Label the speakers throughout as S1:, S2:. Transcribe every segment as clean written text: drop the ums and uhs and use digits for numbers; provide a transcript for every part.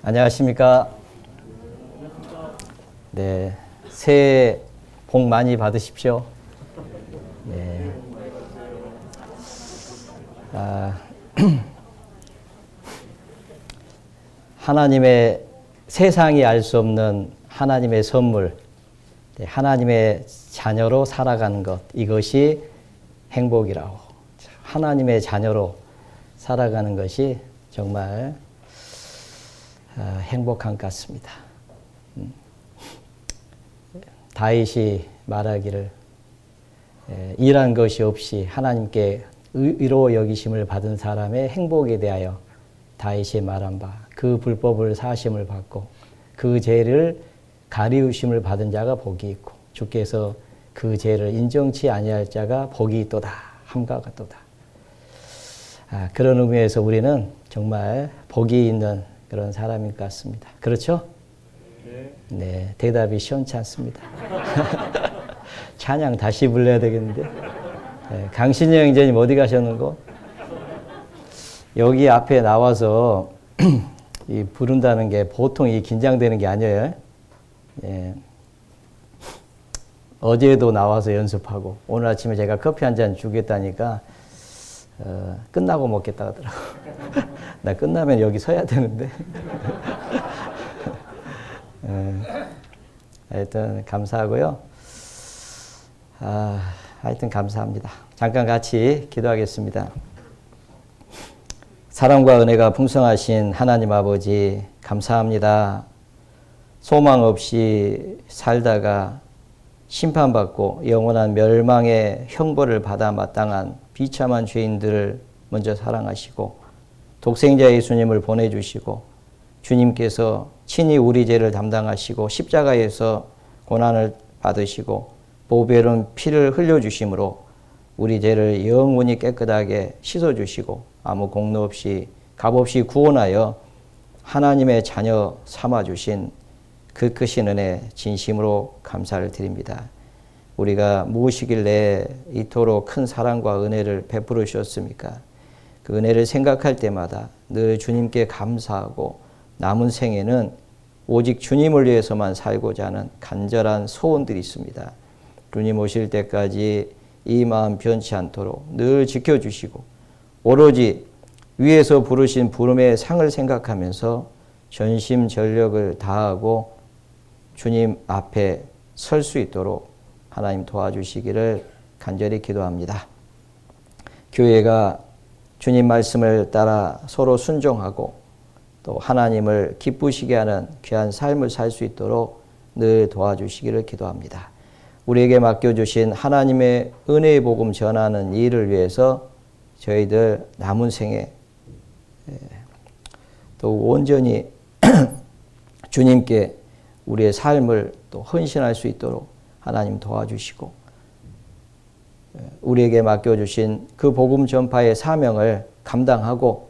S1: 안녕하십니까. 네, 새해 복 많이 받으십시오. 네. 하나님의 세상이 알 수 없는 하나님의 선물, 하나님의 자녀로 살아가는 것, 이것이 행복이라고. 하나님의 자녀로 살아가는 것이 정말 행복한 것 같습니다. 다윗이 말하기를 일한 것이 없이 하나님께 의로 여기심을 받은 사람의 행복에 대하여 다윗이 말한 바, 그 불법을 사심을 받고 그 죄를 가리우심을 받은 자가 복이 있고 주께서 그 죄를 인정치 아니할 자가 복이 있도다 함과 같도다. 그런 의미에서 우리는 정말 복이 있는 그런 사람인 것 같습니다. 그렇죠? 네, 대답이 시원치 않습니다. 찬양 다시 불러야 되겠는데. 네, 강신영 형제님 어디 가셨는고? 여기 앞에 나와서 이 부른다는 게 보통 이 긴장되는 게 아니에요. 예. 어제도 나와서 연습하고 오늘 아침에 제가 커피 한 잔 주겠다니까 끝나고 먹겠다 하더라고. 나 끝나면 여기 서야 되는데. 하여튼 감사하고요. 하여튼 감사합니다. 잠깐 같이 기도하겠습니다. 사랑과 은혜가 풍성하신 하나님 아버지 감사합니다. 소망 없이 살다가 심판받고 영원한 멸망의 형벌을 받아 마땅한 비참한 죄인들을 먼저 사랑하시고 독생자 예수님을 보내주시고 주님께서 친히 우리 죄를 담당하시고 십자가에서 고난을 받으시고 보배로운 피를 흘려주심으로 우리 죄를 영원히 깨끗하게 씻어주시고 아무 공로 없이 값없이 구원하여 하나님의 자녀 삼아주신 그 크신 은혜 진심으로 감사를 드립니다. 우리가 무엇이길래 이토록 큰 사랑과 은혜를 베풀어 주셨습니까? 그 은혜를 생각할 때마다 늘 주님께 감사하고 남은 생에는 오직 주님을 위해서만 살고자 하는 간절한 소원들이 있습니다. 주님 오실 때까지 이 마음 변치 않도록 늘 지켜주시고 오로지 위에서 부르신 부름의 상을 생각하면서 전심전력을 다하고 주님 앞에 설 수 있도록 하나님 도와주시기를 간절히 기도합니다. 교회가 주님 말씀을 따라 서로 순종하고 또 하나님을 기쁘시게 하는 귀한 삶을 살 수 있도록 늘 도와주시기를 기도합니다. 우리에게 맡겨주신 하나님의 은혜의 복음 전하는 일을 위해서 저희들 남은 생에 또 온전히 주님께 우리의 삶을 또 헌신할 수 있도록 하나님 도와주시고 우리에게 맡겨주신 그 복음 전파의 사명을 감당하고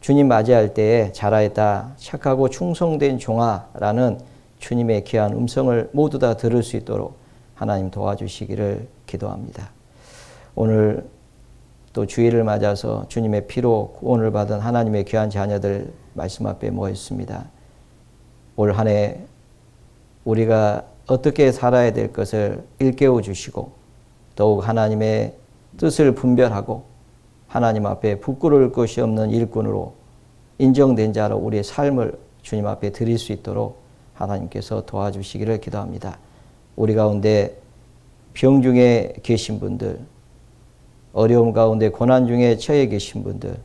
S1: 주님 맞이할 때에 잘하였다 착하고 충성된 종아라는 주님의 귀한 음성을 모두 다 들을 수 있도록 하나님 도와주시기를 기도합니다. 오늘 또 주일을 맞아서 주님의 피로 구원을 받은 하나님의 귀한 자녀들 말씀 앞에 모였습니다. 올 한 해 우리가 어떻게 살아야 될 것을 일깨워 주시고 더욱 하나님의 뜻을 분별하고 하나님 앞에 부끄러울 것이 없는 일꾼으로 인정된 자로 우리의 삶을 주님 앞에 드릴 수 있도록 하나님께서 도와주시기를 기도합니다. 우리 가운데 병 중에 계신 분들, 어려움 가운데 고난 중에 처해 계신 분들,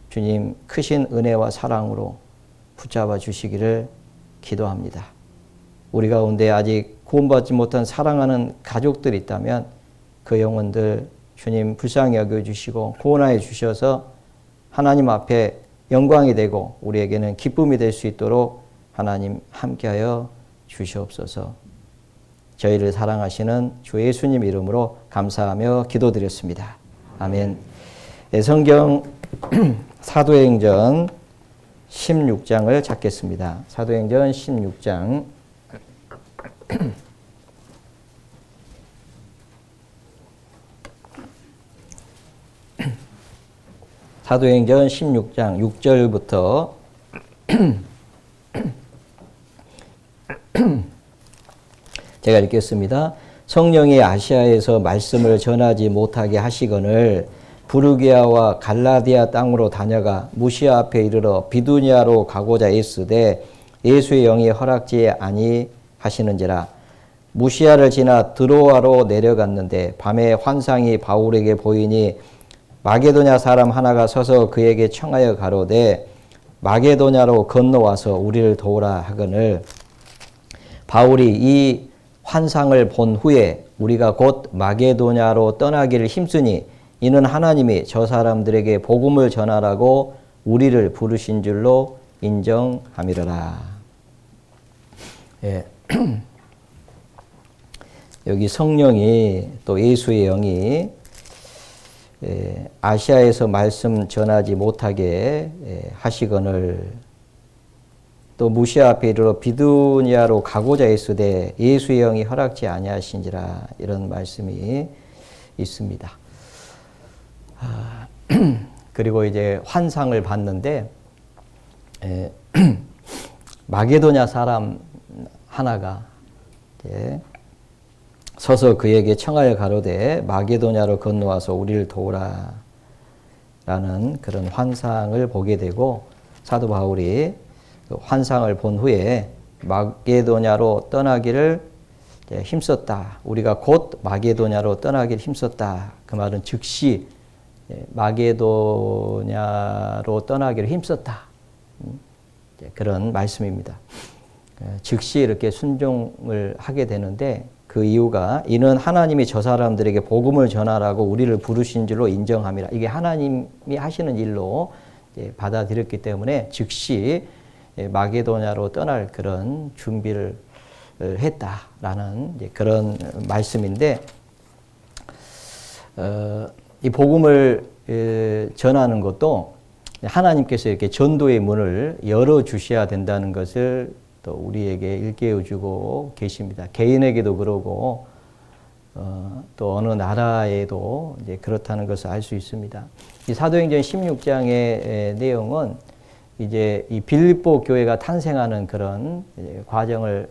S1: 주님 크신 은혜와 사랑으로 붙잡아 주시기를 기도합니다. 우리 가운데 아직 구원받지 못한 사랑하는 가족들이 있다면 그 영혼들 주님 불쌍히 여겨주시고 구원하여 주셔서 하나님 앞에 영광이 되고 우리에게는 기쁨이 될 수 있도록 하나님 함께하여 주시옵소서. 저희를 사랑하시는 주 예수님 이름으로 감사하며 기도드렸습니다. 아멘. 네, 성경 사도행전 16장을 찾겠습니다. 사도행전 16장 사도행전 16장 6절부터 제가 읽겠습니다. 성령이 아시아에서 말씀을 전하지 못하게 하시거늘 부르기아와 갈라디아 땅으로 다녀가 무시아 앞에 이르러 비두니아로 가고자 애쓰되 예수의 영이 허락지 아니하시는지라. 무시아를 지나 드로아로 내려갔는데 밤에 환상이 바울에게 보이니 마게도냐 사람 하나가 서서 그에게 청하여 가로되 마게도냐로 건너와서 우리를 도우라 하거늘 바울이 이 환상을 본 후에 우리가 곧 마게도냐로 떠나기를 힘쓰니 이는 하나님이 저 사람들에게 복음을 전하라고 우리를 부르신 줄로 인정함이러라. 예. 여기 성령이 또 예수의 영이 아시아에서 말씀 전하지 못하게 하시거늘 또 무시아 앞에 이르러 비두니아로 가고자 했으되 예수의 영이 허락지 아니하신지라. 이런 말씀이 있습니다. 그리고 이제 환상을 봤는데 마게도냐 사람 하나가 서서 그에게 청하여 가로되 마게도냐로 건너와서 우리를 도우라 라는 그런 환상을 보게 되고 사도 바울이 그 환상을 본 후에 마게도냐로 떠나기를 힘썼다. 우리가 곧 마게도냐로 떠나기를 힘썼다. 그 말은 즉시 마게도냐로 떠나기를 힘썼다. 그런 말씀입니다. 즉시 이렇게 순종을 하게 되는데 그 이유가 이는 하나님이 저 사람들에게 복음을 전하라고 우리를 부르신 줄로 인정함이라. 이게 하나님이 하시는 일로 받아들였기 때문에 즉시 마게도냐로 떠날 그런 준비를 했다라는 그런 말씀인데 이 복음을 전하는 것도 하나님께서 이렇게 전도의 문을 열어주셔야 된다는 것을 또 우리에게 일깨워주고 계십니다. 개인에게도 그러고 또 어느 나라에도 이제 그렇다는 것을 알 수 있습니다. 이 사도행전 16장의 내용은 이제 이 빌립보 교회가 탄생하는 그런 과정을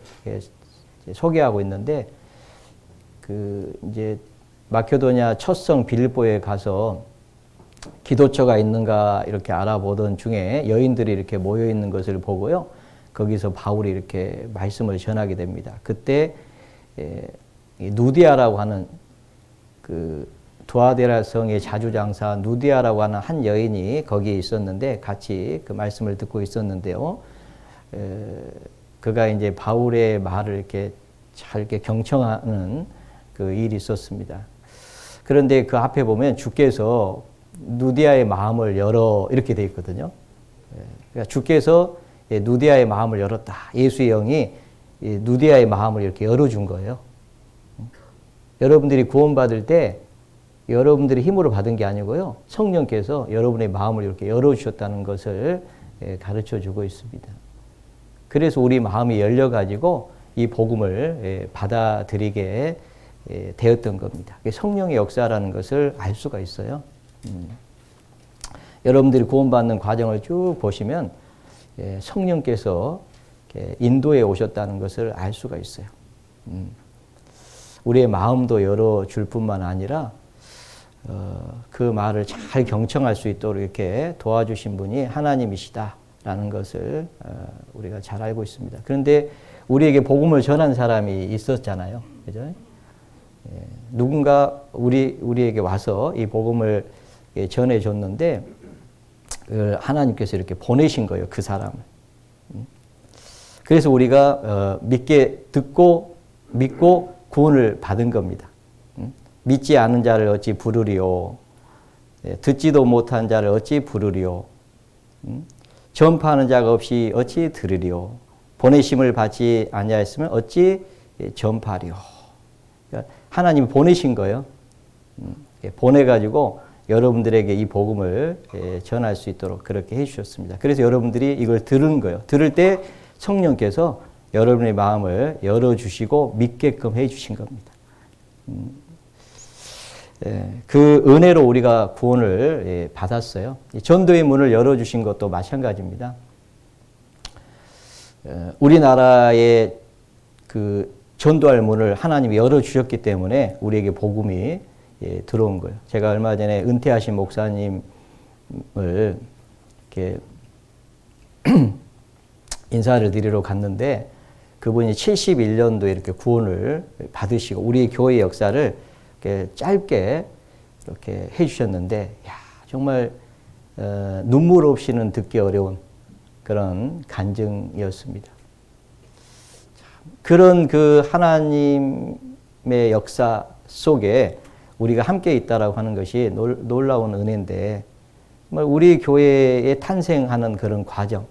S1: 소개하고 있는데 그 이제 마케도냐 첫성 빌립보에 가서 기도처가 있는가 이렇게 알아보던 중에 여인들이 이렇게 모여 있는 것을 보고요. 거기서 바울이 이렇게 말씀을 전하게 됩니다. 그때 누디아라고 하는 그 두아데라 성의 자주장사 누디아라고 하는 한 여인이 거기에 있었는데 같이 그 말씀을 듣고 있었는데요. 그가 이제 바울의 말을 이렇게 잘 이렇게 경청하는 그 일이 있었습니다. 그런데 그 앞에 보면 주께서 누디아의 마음을 열어 이렇게 돼 있거든요. 그러니까 주께서 누디아의 마음을 열었다. 예수의 영이 누디아의 마음을 이렇게 열어준 거예요. 여러분들이 구원받을 때 여러분들이 힘으로 받은 게 아니고요. 성령께서 여러분의 마음을 이렇게 열어주셨다는 것을 가르쳐 주고 있습니다. 그래서 우리 마음이 열려가지고 이 복음을 받아들이게 되었던 겁니다. 성령의 역사라는 것을 알 수가 있어요. 여러분들이 구원받는 과정을 쭉 보시면 성령께서 인도해 오셨다는 것을 알 수가 있어요. 우리의 마음도 열어줄 뿐만 아니라 그 말을 잘 경청할 수 있도록 이렇게 도와주신 분이 하나님이시다라는 것을 우리가 잘 알고 있습니다. 그런데 우리에게 복음을 전한 사람이 있었잖아요. 그죠? 누군가 우리에게 와서 이 복음을 전해줬는데 하나님께서 이렇게 보내신 거예요. 그 사람을. 그래서 우리가 믿게 듣고 믿고 구원을 받은 겁니다. 믿지 않은 자를 어찌 부르리요. 듣지도 못한 자를 어찌 부르리요. 전파하는 자가 없이 어찌 들으리요. 보내심을 받지 아니하였으면 어찌 전파리요. 그러니까 하나님이 보내신 거예요. 보내가지고 여러분들에게 이 복음을 전할 수 있도록 그렇게 해주셨습니다. 그래서 여러분들이 이걸 들은 거예요. 들을 때 성령께서 여러분의 마음을 열어주시고 믿게끔 해주신 겁니다. 그 은혜로 우리가 구원을 받았어요. 전도의 문을 열어주신 것도 마찬가지입니다. 우리나라에 그 전도할 문을 하나님이 열어주셨기 때문에 우리에게 복음이 들어온 거예요. 제가 얼마 전에 은퇴하신 목사님을 이렇게 인사를 드리러 갔는데 그분이 71년도에 이렇게 구원을 받으시고 우리 교회 역사를 이렇게 짧게 이렇게 해주셨는데, 야, 정말 눈물 없이는 듣기 어려운 그런 간증이었습니다. 그런 그 하나님의 역사 속에 우리가 함께 있다라고 하는 것이 놀라운 은혜인데, 우리 교회에 탄생하는 그런 과정,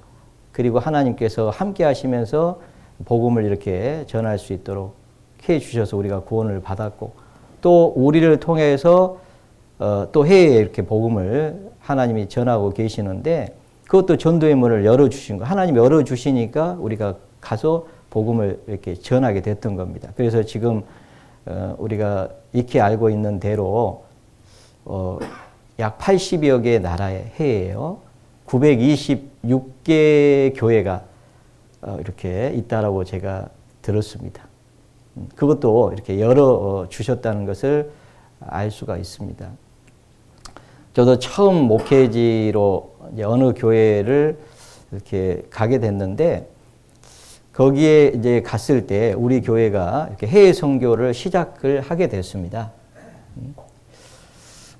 S1: 그리고 하나님께서 함께 하시면서 복음을 이렇게 전할 수 있도록 해 주셔서 우리가 구원을 받았고, 또 우리를 통해서 또 해외에 이렇게 복음을 하나님이 전하고 계시는데, 그것도 전도의 문을 열어주신 거, 하나님이 열어주시니까 우리가 가서 복음을 이렇게 전하게 됐던 겁니다. 그래서 지금 우리가 익히 알고 있는 대로 약 80여 개의 나라의 해예요. 926개 교회가 이렇게 있다라고 제가 들었습니다. 그것도 이렇게 열어 주셨다는 것을 알 수가 있습니다. 저도 처음 목회지로 이제 어느 교회를 이렇게 가게 됐는데, 거기에 이제 갔을 때 우리 교회가 이렇게 해외 선교를 시작을 하게 됐습니다.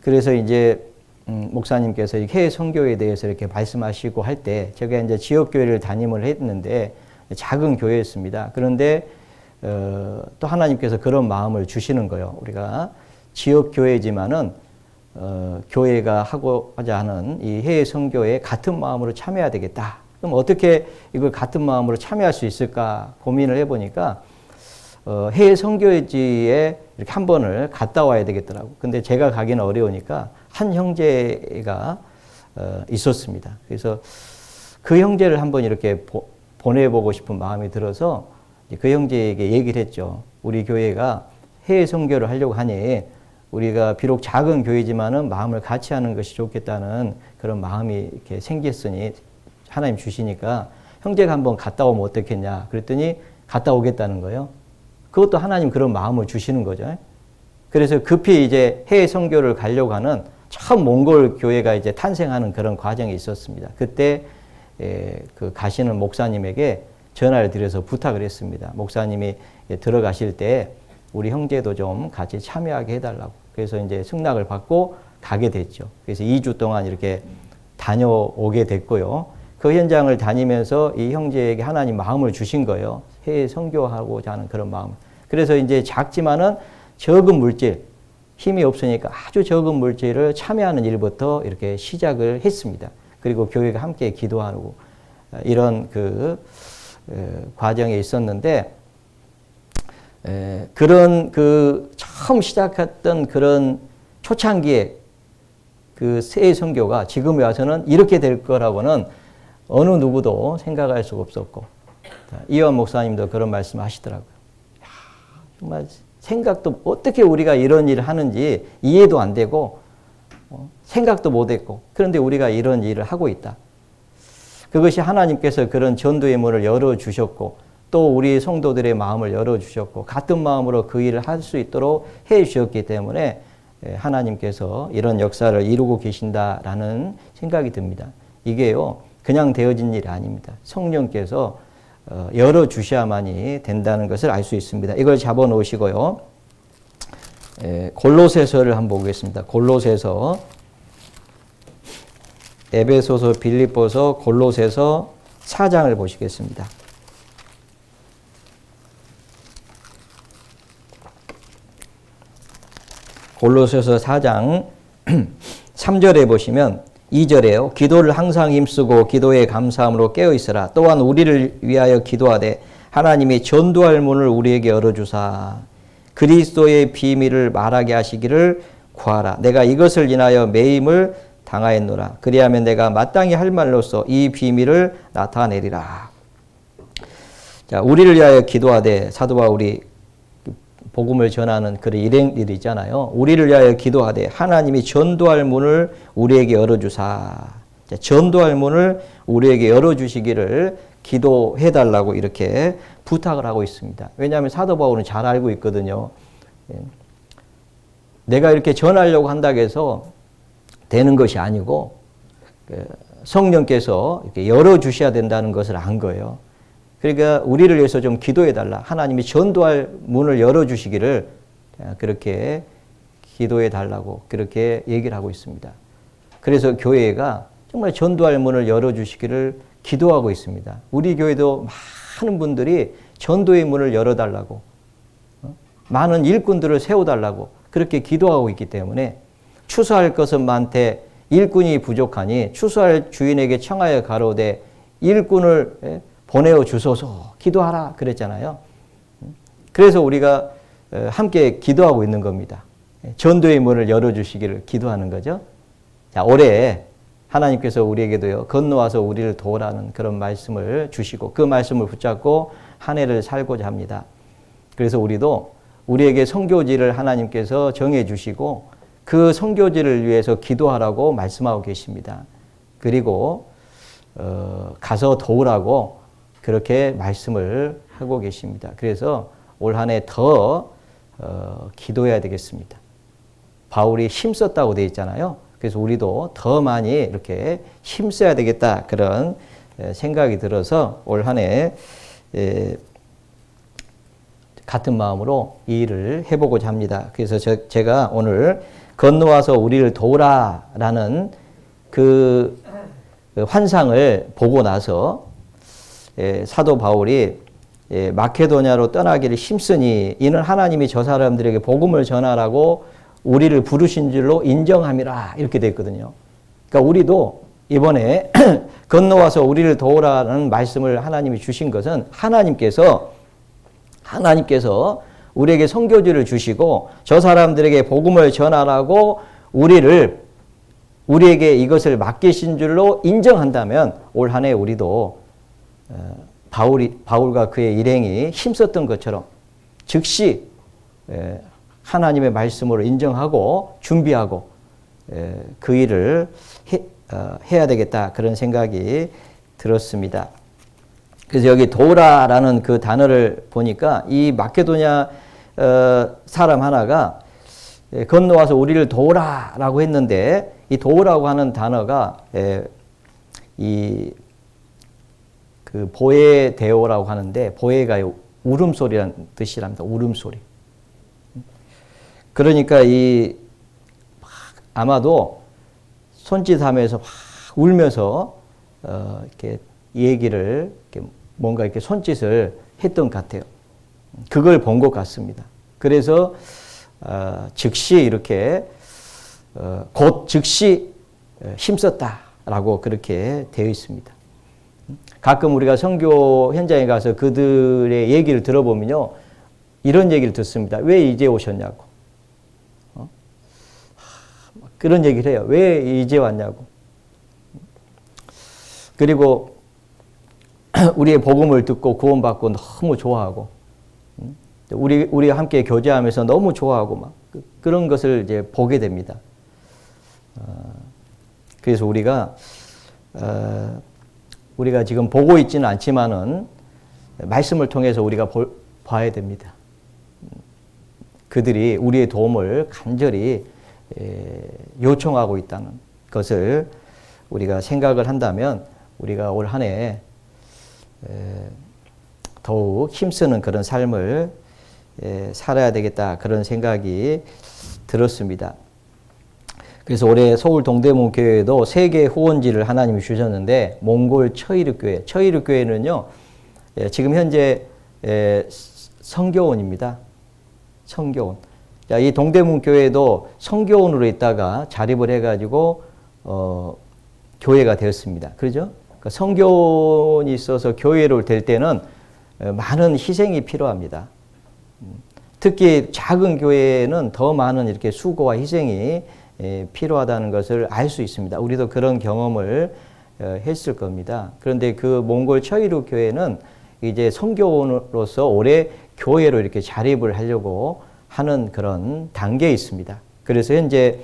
S1: 그래서 이제 목사님께서 해외 선교에 대해서 이렇게 말씀하시고 할 때, 제가 이제 지역 교회를 담임을 했는데 작은 교회였습니다. 그런데 또 하나님께서 그런 마음을 주시는 거예요. 우리가 지역 교회지만은 교회가 하고자 하는 이 해외 선교에 같은 마음으로 참여해야 되겠다. 그럼 어떻게 이걸 같은 마음으로 참여할 수 있을까 고민을 해보니까 해외 선교지에 이렇게 한 번을 갔다 와야 되겠더라고. 근데 제가 가기는 어려우니까 한 형제가 있었습니다. 그래서 그 형제를 한번 이렇게 보내보고 싶은 마음이 들어서 그 형제에게 얘기를 했죠. 우리 교회가 해외 선교를 하려고 하니 우리가 비록 작은 교회지만은 마음을 같이 하는 것이 좋겠다는 그런 마음이 이렇게 생겼으니 하나님 주시니까 형제가 한번 갔다 오면 어떻겠냐 그랬더니 갔다 오겠다는 거예요. 그것도 하나님 그런 마음을 주시는 거죠. 그래서 급히 이제 해외 선교를 가려고 하는 처음 몽골 교회가 이제 탄생하는 그런 과정이 있었습니다. 그때 그 가시는 목사님에게 전화를 드려서 부탁을 했습니다. 목사님이 들어가실 때 우리 형제도 좀 같이 참여하게 해달라고. 그래서 이제 승낙을 받고 가게 됐죠. 그래서 2주 동안 이렇게 다녀오게 됐고요. 그 현장을 다니면서 이 형제에게 하나님 마음을 주신 거예요. 해외 선교하고자 하는 그런 마음. 그래서 이제 작지만은 적은 물질, 힘이 없으니까 아주 적은 물질을 참여하는 일부터 이렇게 시작을 했습니다. 그리고 교회가 함께 기도하고 이런 그 과정에 있었는데, 그런 그 처음 시작했던 그런 초창기에 그 새 선교가 지금에 와서는 이렇게 될 거라고는 어느 누구도 생각할 수가 없었고, 이완 목사님도 그런 말씀 하시더라고요. 정말 생각도, 어떻게 우리가 이런 일을 하는지 이해도 안 되고 생각도 못 했고, 그런데 우리가 이런 일을 하고 있다. 그것이 하나님께서 그런 전도의 문을 열어주셨고, 또 우리 성도들의 마음을 열어주셨고, 같은 마음으로 그 일을 할 수 있도록 해주셨기 때문에 하나님께서 이런 역사를 이루고 계신다라는 생각이 듭니다. 이게요, 그냥 되어진 일이 아닙니다. 성령께서 열어주셔야만이 된다는 것을 알 수 있습니다. 이걸 잡아 놓으시고요. 골로새서를 한번 보겠습니다. 골로새서, 에베소서, 빌립보서, 골로새서 4장을 보시겠습니다. 골로새서 4장 3절에 보시면 2절에요. 기도를 항상 힘쓰고 기도에 감사함으로 깨어 있으라. 또한 우리를 위하여 기도하되 하나님이 전도할 문을 우리에게 열어주사 그리스도의 비밀을 말하게 하시기를 구하라. 내가 이것을 인하여 매임을 당하였노라. 그리하면 내가 마땅히 할 말로써 이 비밀을 나타내리라. 자, 우리를 위하여 기도하되, 사도 바울이 복음을 전하는 그런 일행들이 있잖아요. 우리를 위하여 기도하되 하나님이 전도할 문을 우리에게 열어주사. 전도할 문을 우리에게 열어주시기를 기도해 달라고 이렇게 부탁을 하고 있습니다. 왜냐하면 사도 바울은 잘 알고 있거든요. 내가 이렇게 전하려고 한다고 해서 되는 것이 아니고 성령께서 이렇게 열어주셔야 된다는 것을 안 거예요. 그러니까 우리를 위해서 좀 기도해 달라. 하나님이 전도할 문을 열어주시기를 그렇게 기도해 달라고 그렇게 얘기를 하고 있습니다. 그래서 교회가 정말 전도할 문을 열어주시기를 기도하고 있습니다. 우리 교회도 많은 분들이 전도의 문을 열어달라고, 많은 일꾼들을 세워달라고 그렇게 기도하고 있기 때문에 추수할 것은 많되 일꾼이 부족하니 추수할 주인에게 청하여 가로되 일꾼을 보내어 주소서 기도하라 그랬잖아요. 그래서 우리가 함께 기도하고 있는 겁니다. 전도의 문을 열어주시기를 기도하는 거죠. 자, 올해 하나님께서 우리에게도요, 건너와서 우리를 도우라는 그런 말씀을 주시고 그 말씀을 붙잡고 한 해를 살고자 합니다. 그래서 우리도 우리에게 선교지를 하나님께서 정해 주시고 그 선교지를 위해서 기도하라고 말씀하고 계십니다. 그리고 가서 도우라고 그렇게 말씀을 하고 계십니다. 그래서 올 한 해 더 기도해야 되겠습니다. 바울이 힘썼다고 되어 있잖아요. 그래서 우리도 더 많이 이렇게 힘써야 되겠다 그런 생각이 들어서 올 한 해 같은 마음으로 이 일을 해보고자 합니다. 그래서 제가 오늘 건너와서 우리를 도우라라는 그 환상을 보고 나서 사도 바울이 마케도냐로 떠나기를 힘쓰니 이는 하나님이 저 사람들에게 복음을 전하라고 우리를 부르신 줄로 인정함이라 이렇게 되어 있거든요. 그러니까 우리도 이번에 건너와서 우리를 도우라는 말씀을 하나님이 주신 것은 하나님께서 우리에게 선교지를 주시고 저 사람들에게 복음을 전하라고 우리에게 이것을 맡기신 줄로 인정한다면 올 한 해 우리도 바울과 그의 일행이 힘썼던 것처럼 즉시 하나님의 말씀으로 인정하고 준비하고 그 일을 해야 되겠다 그런 생각이 들었습니다. 그래서 여기 도우라라는 그 단어를 보니까 이 마케도냐 사람 하나가 건너와서 우리를 도우라라고 했는데 이 도우라고 하는 단어가 그 보에데오라고 하는데 보에가 울음소리라는 뜻이랍니다. 울음소리. 그러니까 아마도 손짓하면서 막 울면서 이렇게 얘기를 뭔가 이렇게 손짓을 했던 것 같아요. 그걸 본 것 같습니다. 그래서 즉시 이렇게 곧 즉시 힘썼다라고 그렇게 되어 있습니다. 가끔 우리가 선교 현장에 가서 그들의 얘기를 들어보면요, 이런 얘기를 듣습니다. 왜 이제 오셨냐고. 그런 얘기를 해요. 왜 이제 왔냐고. 그리고 우리의 복음을 듣고 구원받고 너무 좋아하고, 우리 함께 교제하면서 너무 좋아하고 막 그런 것을 이제 보게 됩니다. 그래서 우리가 지금 보고 있지는 않지만은 말씀을 통해서 우리가 봐야 됩니다. 그들이 우리의 도움을 간절히 요청하고 있다는 것을 우리가 생각을 한다면 우리가 올 한 해 더욱 힘쓰는 그런 삶을 살아야 되겠다 그런 생각이 들었습니다. 그래서 올해 서울 동대문 교회에도 3개의 후원지를 하나님이 주셨는데 몽골 처이륵 교회는요 지금 현재 선교원입니다. 선교원. 자, 이 동대문 교회도 선교원으로 있다가 자립을 해가지고 교회가 되었습니다. 그렇죠? 그러니까 선교원이 있어서 교회로 될 때는 많은 희생이 필요합니다. 특히 작은 교회는 더 많은 이렇게 수고와 희생이 필요하다는 것을 알 수 있습니다. 우리도 그런 경험을 했을 겁니다. 그런데 그 몽골 처이륵 교회는 이제 선교원으로서 올해 교회로 이렇게 자립을 하려고 하는 그런 단계에 있습니다. 그래서 현재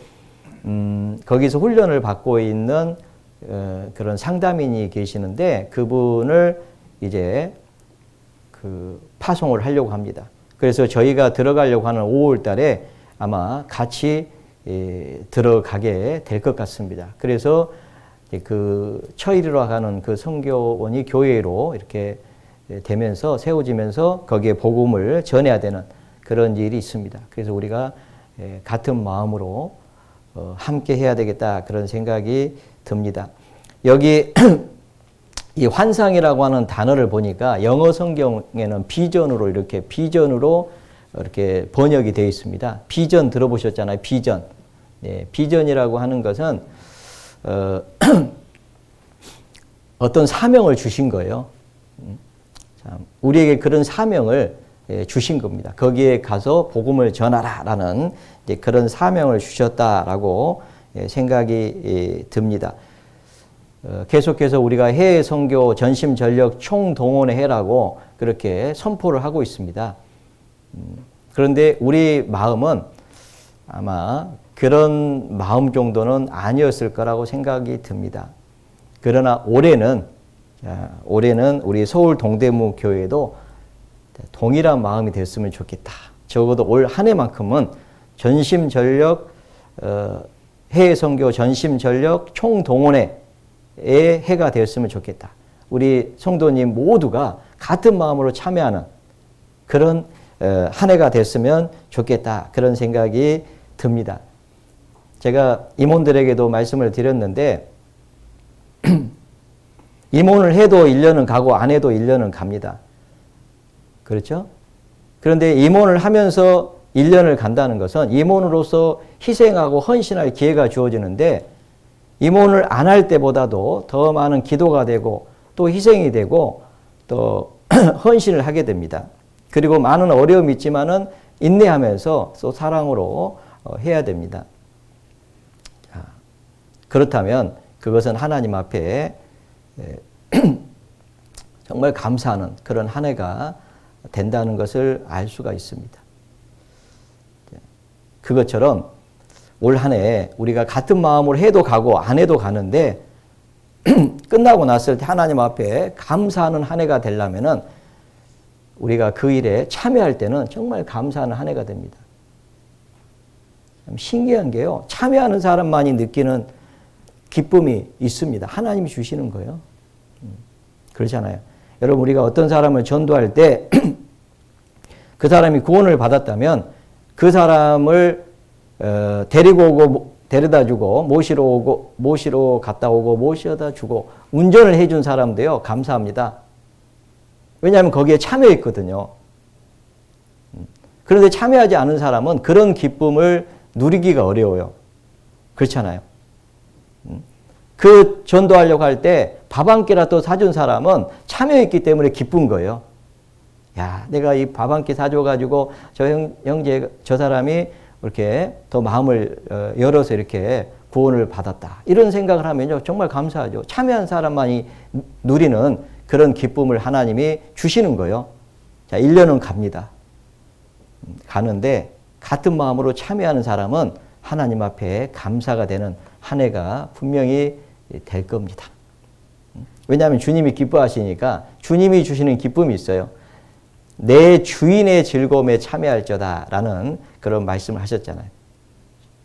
S1: 거기서 훈련을 받고 있는 그런 상담인이 계시는데 그분을 이제 그 파송을 하려고 합니다. 그래서 저희가 들어가려고 하는 5월 달에 아마 같이 들어가게 될 것 같습니다. 그래서 그 처일이로 가는 그 선교원이 교회로 이렇게 되면서 세워지면서 거기에 복음을 전해야 되는 그런 일이 있습니다. 그래서 우리가 같은 마음으로 함께 해야 되겠다 그런 생각이 듭니다. 여기 이 환상이라고 하는 단어를 보니까 영어 성경에는 비전으로 이렇게 번역이 되어 있습니다. 비전 들어보셨잖아요. 비전. 네, 비전이라고 하는 것은 어떤 사명을 주신 거예요. 우리에게 그런 사명을 주신 겁니다. 거기에 가서 복음을 전하라라는 그런 사명을 주셨다라고 생각이 듭니다. 계속해서 우리가 해외 선교 전심 전력 총동원회 해라고 그렇게 선포를 하고 있습니다. 그런데 우리 마음은 아마 그런 마음 정도는 아니었을 거라고 생각이 듭니다. 그러나 올해는 우리 서울 동대문 교회도 동일한 마음이 됐으면 좋겠다. 적어도 올 한 해만큼은 전심 전력 해외 선교 전심 전력 총동원회 의 해가 되었으면 좋겠다. 우리 성도님 모두가 같은 마음으로 참여하는 그런 한 해가 됐으면 좋겠다. 그런 생각이 듭니다. 제가 임원들에게도 말씀을 드렸는데 임원을 해도 1년은 가고 안 해도 1년은 갑니다. 그렇죠? 그런데 임원을 하면서 1년을 간다는 것은 임원으로서 희생하고 헌신할 기회가 주어지는데 임원을 안 할 때보다도 더 많은 기도가 되고 또 희생이 되고 또 헌신을 하게 됩니다. 그리고 많은 어려움이 있지만은 인내하면서 또 사랑으로 해야 됩니다. 그렇다면 그것은 하나님 앞에 정말 감사하는 그런 한 해가 된다는 것을 알 수가 있습니다. 그것처럼 올 한 해 우리가 같은 마음으로 해도 가고 안 해도 가는데 끝나고 났을 때 하나님 앞에 감사하는 한 해가 되려면은 우리가 그 일에 참여할 때는 정말 감사하는 한 해가 됩니다. 참 신기한 게요. 참여하는 사람만이 느끼는 기쁨이 있습니다. 하나님이 주시는 거예요. 그렇잖아요. 여러분 우리가 어떤 사람을 전도할 때 그 사람이 구원을 받았다면 그 사람을 데리고 오고 데려다 주고 모시러 갔다 오고 모셔다 주고 운전을 해준 사람도요 감사합니다. 왜냐하면 거기에 참여했거든요. 그런데 참여하지 않은 사람은 그런 기쁨을 누리기가 어려워요. 그렇잖아요. 그 전도하려고 할 때 밥 한 끼라도 사준 사람은 참여했기 때문에 기쁜 거예요. 야, 내가 이 밥 한 끼 사줘가지고 저 형제 저 사람이 이렇게 더 마음을 열어서 이렇게 구원을 받았다. 이런 생각을 하면요. 정말 감사하죠. 참여한 사람만이 누리는 그런 기쁨을 하나님이 주시는 거예요. 자, 1년은 갑니다. 가는데 같은 마음으로 참여하는 사람은 하나님 앞에 감사가 되는 한 해가 분명히 될 겁니다. 왜냐하면 주님이 기뻐하시니까 주님이 주시는 기쁨이 있어요. 내 주인의 즐거움에 참여할저다 라는 그런 말씀을 하셨잖아요.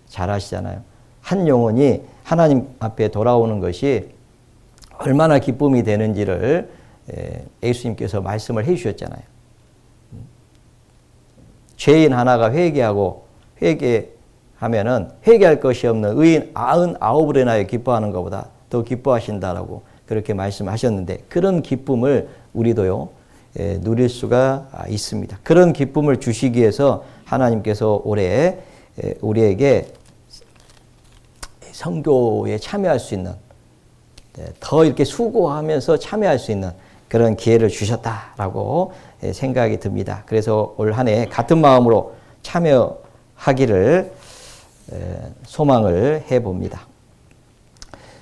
S1: 잘 아시잖아요. 한 영혼이 하나님 앞에 돌아오는 것이 얼마나 기쁨이 되는지를 예수님께서 말씀을 해 주셨잖아요. 죄인 하나가 회개하면은 회개할 것이 없는 의인 99을 인하여 기뻐하는 것보다 더 기뻐하신다라고 그렇게 말씀하셨는데 그런 기쁨을 우리도요 누릴 수가 있습니다. 그런 기쁨을 주시기 위해서 하나님께서 올해 우리에게 선교에 참여할 수 있는 더 이렇게 수고하면서 참여할 수 있는 그런 기회를 주셨다라고 생각이 듭니다. 그래서 올 한 해 같은 마음으로 참여하기를 소망을 해봅니다.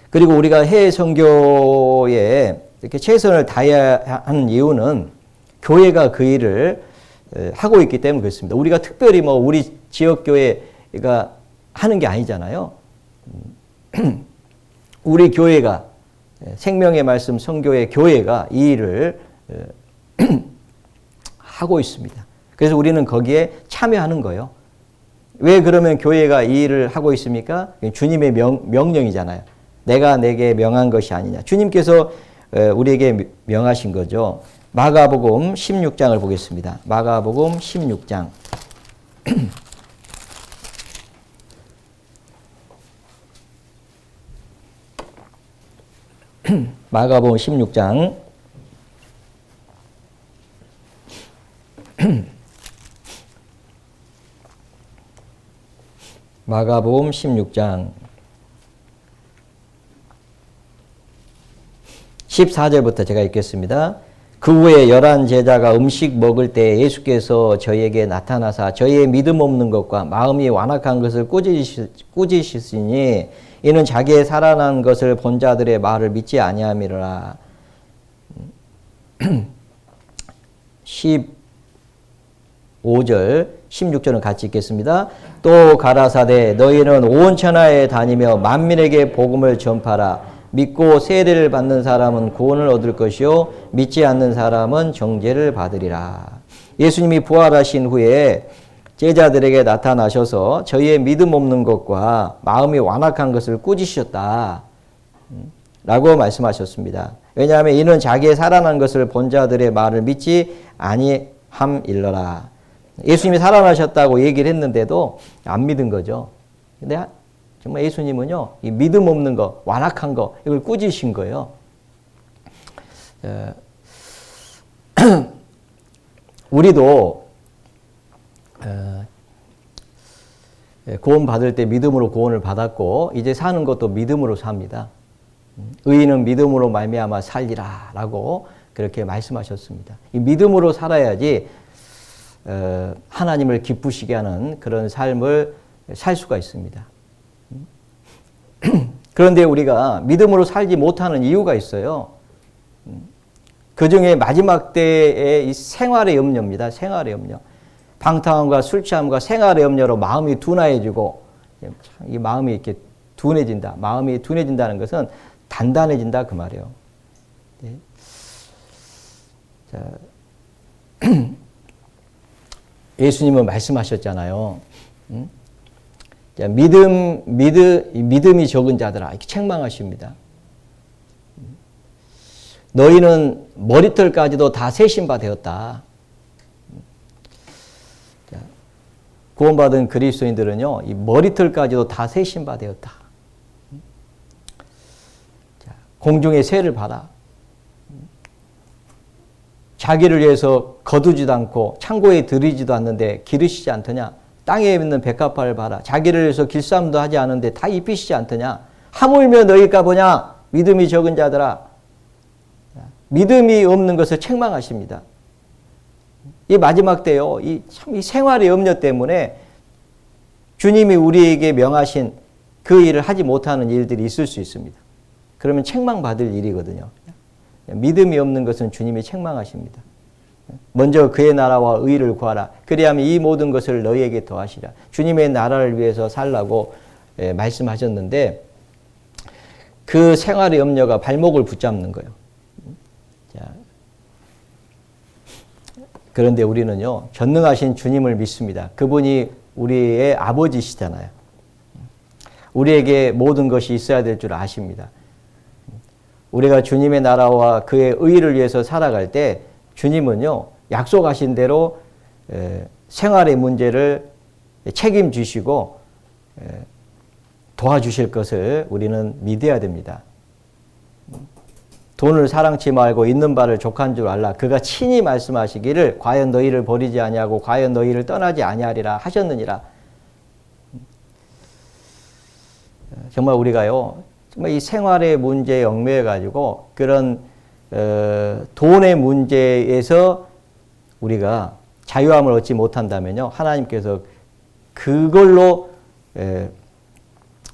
S1: 그리고 우리가 해외 선교에 이렇게 최선을 다해야 하는 이유는 교회가 그 일을 하고 있기 때문에 그렇습니다. 우리가 특별히 우리 지역교회가 하는 게 아니잖아요. 우리 교회가 생명의 말씀 선교회 교회가 이 일을 하고 있습니다. 그래서 우리는 거기에 참여하는 거예요. 왜 그러면 교회가 이 일을 하고 있습니까? 주님의 명령이잖아요. 내가 내게 명한 것이 아니냐. 주님께서 우리에게 명하신 거죠. 마가복음 16장을 보겠습니다. 마가복음 16장. 마가복음 16장. 마가복음 16장 14절부터 제가 읽겠습니다. 그 후에 11 제자가 음식 먹을 때 예수께서 저희에게 나타나사 저희의 믿음 없는 것과 마음이 완악한 것을 꾸짖으시니 이는 자기의 살아난 것을 본 자들의 말을 믿지 아니함이라. 15절 16절은 같이 읽겠습니다. 또 가라사대 너희는 온 천하에 다니며 만민에게 복음을 전파라. 믿고 세례를 받는 사람은 구원을 얻을 것이요 믿지 않는 사람은 정죄를 받으리라. 예수님이 부활하신 후에 제자들에게 나타나셔서 저희의 믿음 없는 것과 마음이 완악한 것을 꾸짖으셨다 라고 말씀하셨습니다. 왜냐하면 이는 자기의 살아난 것을 본 자들의 말을 믿지 아니함일러라. 예수님이 살아나셨다고 얘기를 했는데도 안 믿은 거죠. 근데 정말 예수님은요, 이 믿음 없는 거, 완악한 거, 이걸 꾸짖으신 거예요. 우리도 구원 받을 때 믿음으로 구원을 받았고 이제 사는 것도 믿음으로 삽니다. 의인은 믿음으로 말미암아 살리라라고 그렇게 말씀하셨습니다. 이 믿음으로 살아야지 하나님을 기쁘시게 하는 그런 삶을 살 수가 있습니다. 그런데 우리가 믿음으로 살지 못하는 이유가 있어요. 그 중에 마지막 때의 이 생활의 염려입니다. 생활의 염려. 방탕함과 술 취함과 생활의 염려로 마음이 둔해지고 이 마음이 이렇게 둔해진다. 마음이 둔해진다는 것은 단단해진다 그 말이에요. 네. 자, 예수님은 말씀하셨잖아요. 자, 믿음이 적은 자들아 이렇게 책망하십니다. 너희는 머리털까지도 다 세신 바 되었다. 자, 구원받은 그리스도인들은요, 이 머리털까지도 다 세신 바 되었다. 자, 공중의 새를 봐라. 자기를 위해서 거두지도 않고 창고에 들이지도 않는데 기르시지 않더냐. 땅에 있는 백합화를 봐라. 자기를 위해서 길쌈도 하지 않은데 다 입히시지 않더냐. 하물며 너희가 보냐. 믿음이 적은 자들아. 믿음이 없는 것을 책망하십니다. 이 마지막 때요. 이 생활의 염려 때문에 주님이 우리에게 명하신 그 일을 하지 못하는 일들이 있을 수 있습니다. 그러면 책망받을 일이거든요. 믿음이 없는 것은 주님이 책망하십니다. 먼저 그의 나라와 의를 구하라. 그리하면 이 모든 것을 너희에게 더하시라. 주님의 나라를 위해서 살라고 말씀하셨는데 그 생활의 염려가 발목을 붙잡는 거예요. 자, 그런데 우리는요, 전능하신 주님을 믿습니다. 그분이 우리의 아버지시잖아요. 우리에게 모든 것이 있어야 될 줄 아십니다. 우리가 주님의 나라와 그의 의를 위해서 살아갈 때 주님은요, 약속하신 대로 생활의 문제를 책임지시고 도와주실 것을 우리는 믿어야 됩니다. 돈을 사랑치 말고 있는 바를 족한 줄 알라. 그가 친히 말씀하시기를 과연 너희를 버리지 아니하고 과연 너희를 떠나지 아니하리라 하셨느니라. 정말 우리가요, 정말 이 생활의 문제에 얽매여 가지고 그런 돈의 문제에서 우리가 자유함을 얻지 못한다면요, 하나님께서 그걸로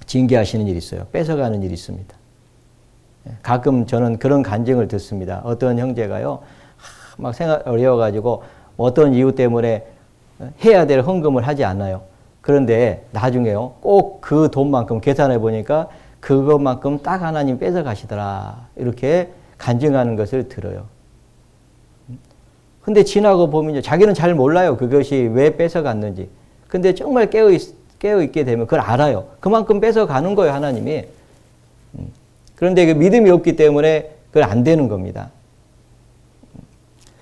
S1: 징계하시는 일이 있어요. 뺏어가는 일이 있습니다. 가끔 저는 그런 간증을 듣습니다. 어떤 형제가요, 막 생활 어려워가지고 어떤 이유 때문에 해야 될 헌금을 하지 않아요. 그런데 나중에요, 꼭 그 돈만큼 계산해 보니까 그것만큼 딱 하나님 뺏어가시더라. 이렇게 간증하는 것을 들어요. 근데 지나고 보면요. 자기는 잘 몰라요. 그것이 왜 뺏어갔는지. 근데 정말 깨어있게 되면 그걸 알아요. 그만큼 뺏어가는 거예요, 하나님이. 그런데 그 믿음이 없기 때문에 그걸 안 되는 겁니다.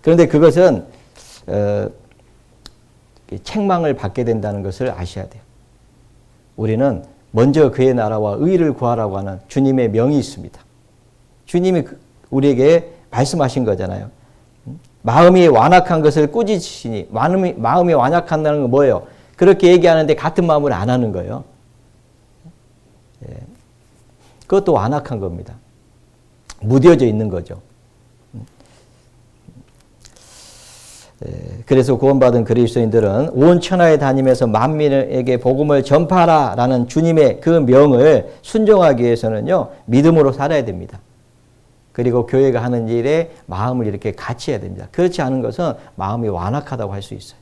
S1: 그런데 그것은 책망을 받게 된다는 것을 아셔야 돼요. 우리는 먼저 그의 나라와 의를 구하라고 하는 주님의 명이 있습니다. 주님이 우리에게 말씀하신 거잖아요. 마음이 완악한 것을 꾸짖으시니, 마음이 완악한다는 건 뭐예요? 그렇게 얘기하는데 같은 마음을 안 하는 거예요. 예. 그것도 완악한 겁니다. 무뎌져 있는 거죠. 그래서 구원받은 그리스도인들은 온 천하에 다니면서 만민에게 복음을 전파하라라는 주님의 그 명을 순종하기 위해서는요, 믿음으로 살아야 됩니다. 그리고 교회가 하는 일에 마음을 이렇게 같이 해야 됩니다. 그렇지 않은 것은 마음이 완악하다고 할 수 있어요.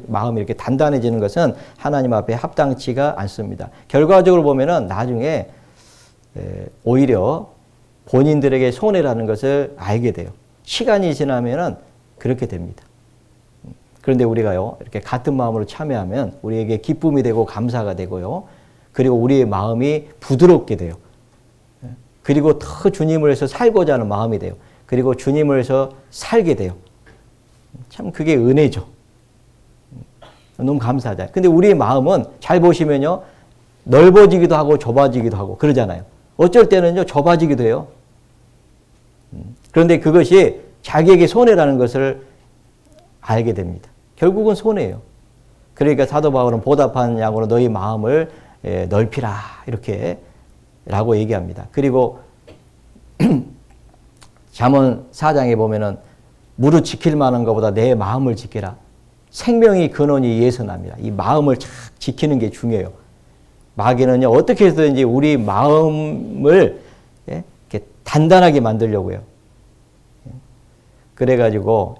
S1: 마음이 이렇게 단단해지는 것은 하나님 앞에 합당치가 않습니다. 결과적으로 보면은 나중에 오히려 본인들에게 손해라는 것을 알게 돼요. 시간이 지나면은 그렇게 됩니다. 그런데 우리가요, 이렇게 같은 마음으로 참여하면 우리에게 기쁨이 되고 감사가 되고요. 그리고 우리의 마음이 부드럽게 돼요. 그리고 더 주님을 위해서 살고자 하는 마음이 돼요. 그리고 주님을 위해서 살게 돼요. 참 그게 은혜죠. 너무 감사하잖아요. 근데 우리의 마음은 잘 보시면요, 넓어지기도 하고 좁아지기도 하고 그러잖아요. 어쩔 때는요, 좁아지기도 해요. 그런데 그것이 자기에게 손해라는 것을 알게 됩니다. 결국은 손해예요. 그러니까 사도 바울은 보답하는 양으로 너희 마음을 넓히라 이렇게 라고 얘기합니다. 그리고 잠언 4장에 보면은 무릇 지킬 만한 것보다 내 마음을 지켜라. 생명의 근원이 예선합니다. 이 마음을 착 지키는 게 중요해요. 마귀는요, 어떻게 해서든지 우리 마음을 이렇게 단단하게 만들려고요. 그래가지고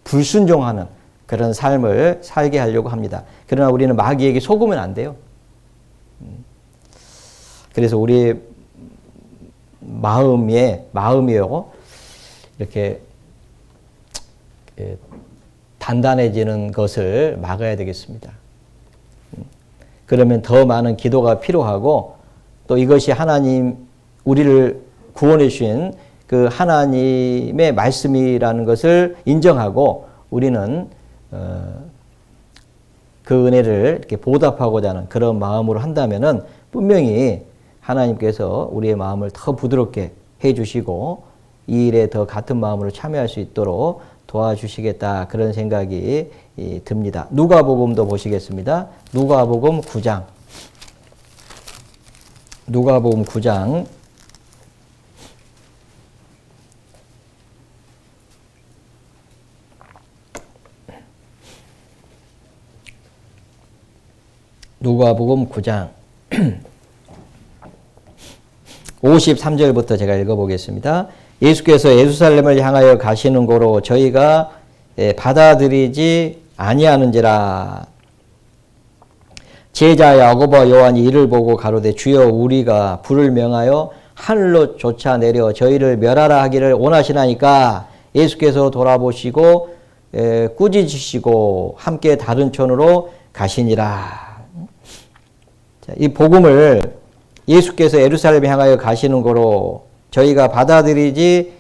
S1: 불순종하는 그런 삶을 살게 하려고 합니다. 그러나 우리는 마귀에게 속으면 안 돼요. 그래서 우리의 마음이요, 이렇게 단단해지는 것을 막아야 되겠습니다. 그러면 더 많은 기도가 필요하고, 또 이것이 하나님, 우리를 구원해 주신 그 하나님의 말씀이라는 것을 인정하고, 우리는 그 은혜를 이렇게 보답하고자 하는 그런 마음으로 한다면은 분명히 하나님께서 우리의 마음을 더 부드럽게 해주시고 이 일에 더 같은 마음으로 참여할 수 있도록 도와주시겠다, 그런 생각이 듭니다. 누가복음도 보시겠습니다. 누가복음 9장. 누가복음 9장. 누가복음 9장 53절부터 제가 읽어보겠습니다. 예수께서 예루살렘을 향하여 가시는 고로 저희가 받아들이지 아니하는지라. 제자 야고보와 요한이 이를 보고 가로되 주여 우리가 불을 명하여 하늘로 쫓아내려 저희를 멸하라 하기를 원하시나이까. 예수께서 돌아보시고 꾸짖으시고 함께 다른 촌으로 가시니라. 이 복음을 예수께서 예루살렘에 향하여 가시는 거로 저희가 받아들이지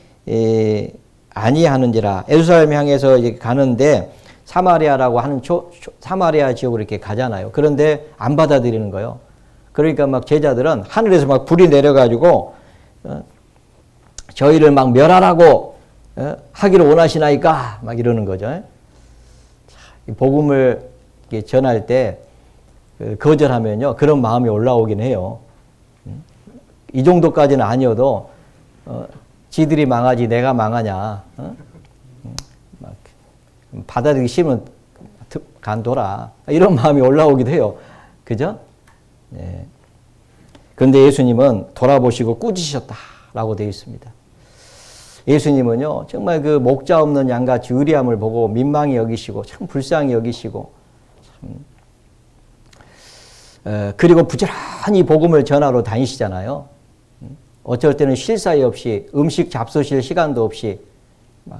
S1: 아니하는지라. 예루살렘 향해서 이제 가는데 사마리아라고 하는 사마리아 지역으로 이렇게 가잖아요. 그런데 안 받아들이는 거예요. 그러니까 막 제자들은 하늘에서 막 불이 내려가지고 저희를 막 멸하라고 하기를 원하시나이까 막 이러는 거죠. 이 복음을 전할 때 거절하면요, 그런 마음이 올라오긴 해요. 이 정도까지는 아니어도 지들이 망하지 내가 망하냐, 받아들이기 싫으면 간둬라, 이런 마음이 올라오기도 해요. 그죠? 네. 그런데 예수님은 돌아보시고 꾸짖으셨다라고 되어 있습니다. 예수님은요, 정말 그 목자 없는 양같이 의리함을 보고 민망히 여기시고 참 불쌍히 여기시고 그리고 부지런히 복음을 전하러 다니시잖아요. 어쩔 때는 쉴 사이 없이 음식 잡수실 시간도 없이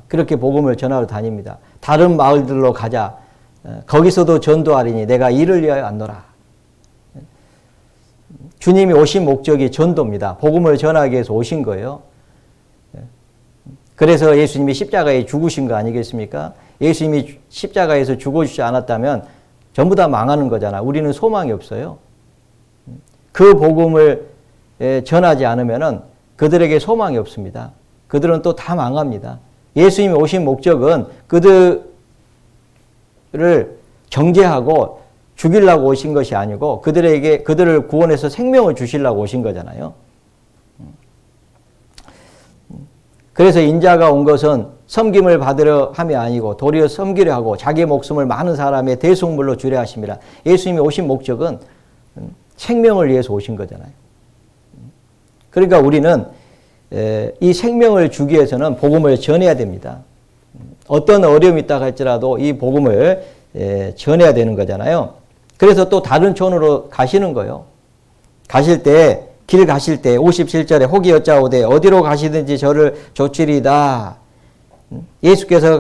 S1: 그렇게 복음을 전하러 다닙니다. 다른 마을들로 가자. 거기서도 전도하리니 내가 이를 위하여 왔노라. 주님이 오신 목적이 전도입니다. 복음을 전하기 위해서 오신 거예요. 그래서 예수님이 십자가에 죽으신 거 아니겠습니까? 예수님이 십자가에서 죽어주지 않았다면 전부 다 망하는 거잖아. 우리는 소망이 없어요. 그 복음을 전하지 않으면 그들에게 소망이 없습니다. 그들은 또 다 망합니다. 예수님이 오신 목적은 그들을 정죄하고 죽이려고 오신 것이 아니고 그들을 구원해서 생명을 주시려고 오신 거잖아요. 그래서 인자가 온 것은 섬김을 받으려 함이 아니고 도리어 섬기려 하고 자기의 목숨을 많은 사람의 대속물로 주려 하심이라. 예수님이 오신 목적은 생명을 위해서 오신 거잖아요. 그러니까 우리는 이 생명을 주기 위해서는 복음을 전해야 됩니다. 어떤 어려움이 있다 할지라도 이 복음을 전해야 되는 거잖아요. 그래서 또 다른 촌으로 가시는 거예요. 길 가실 때 57절에 혹이 여짜오되 어디로 가시든지 저를 조치리다. 예수께서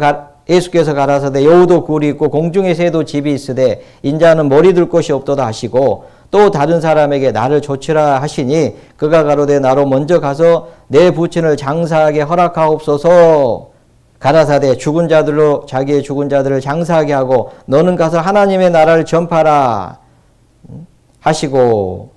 S1: 가라사대 여우도 굴이 있고 공중의 새도 집이 있으되 인자는 머리 둘 곳이 없도다 하시고 또 다른 사람에게 나를 조치라 하시니 그가 가로되 나로 먼저 가서 내 부친을 장사하게 허락하옵소서. 가라사대 죽은 자들로 자기의 죽은 자들을 장사하게 하고 너는 가서 하나님의 나라를 전파라 하시고.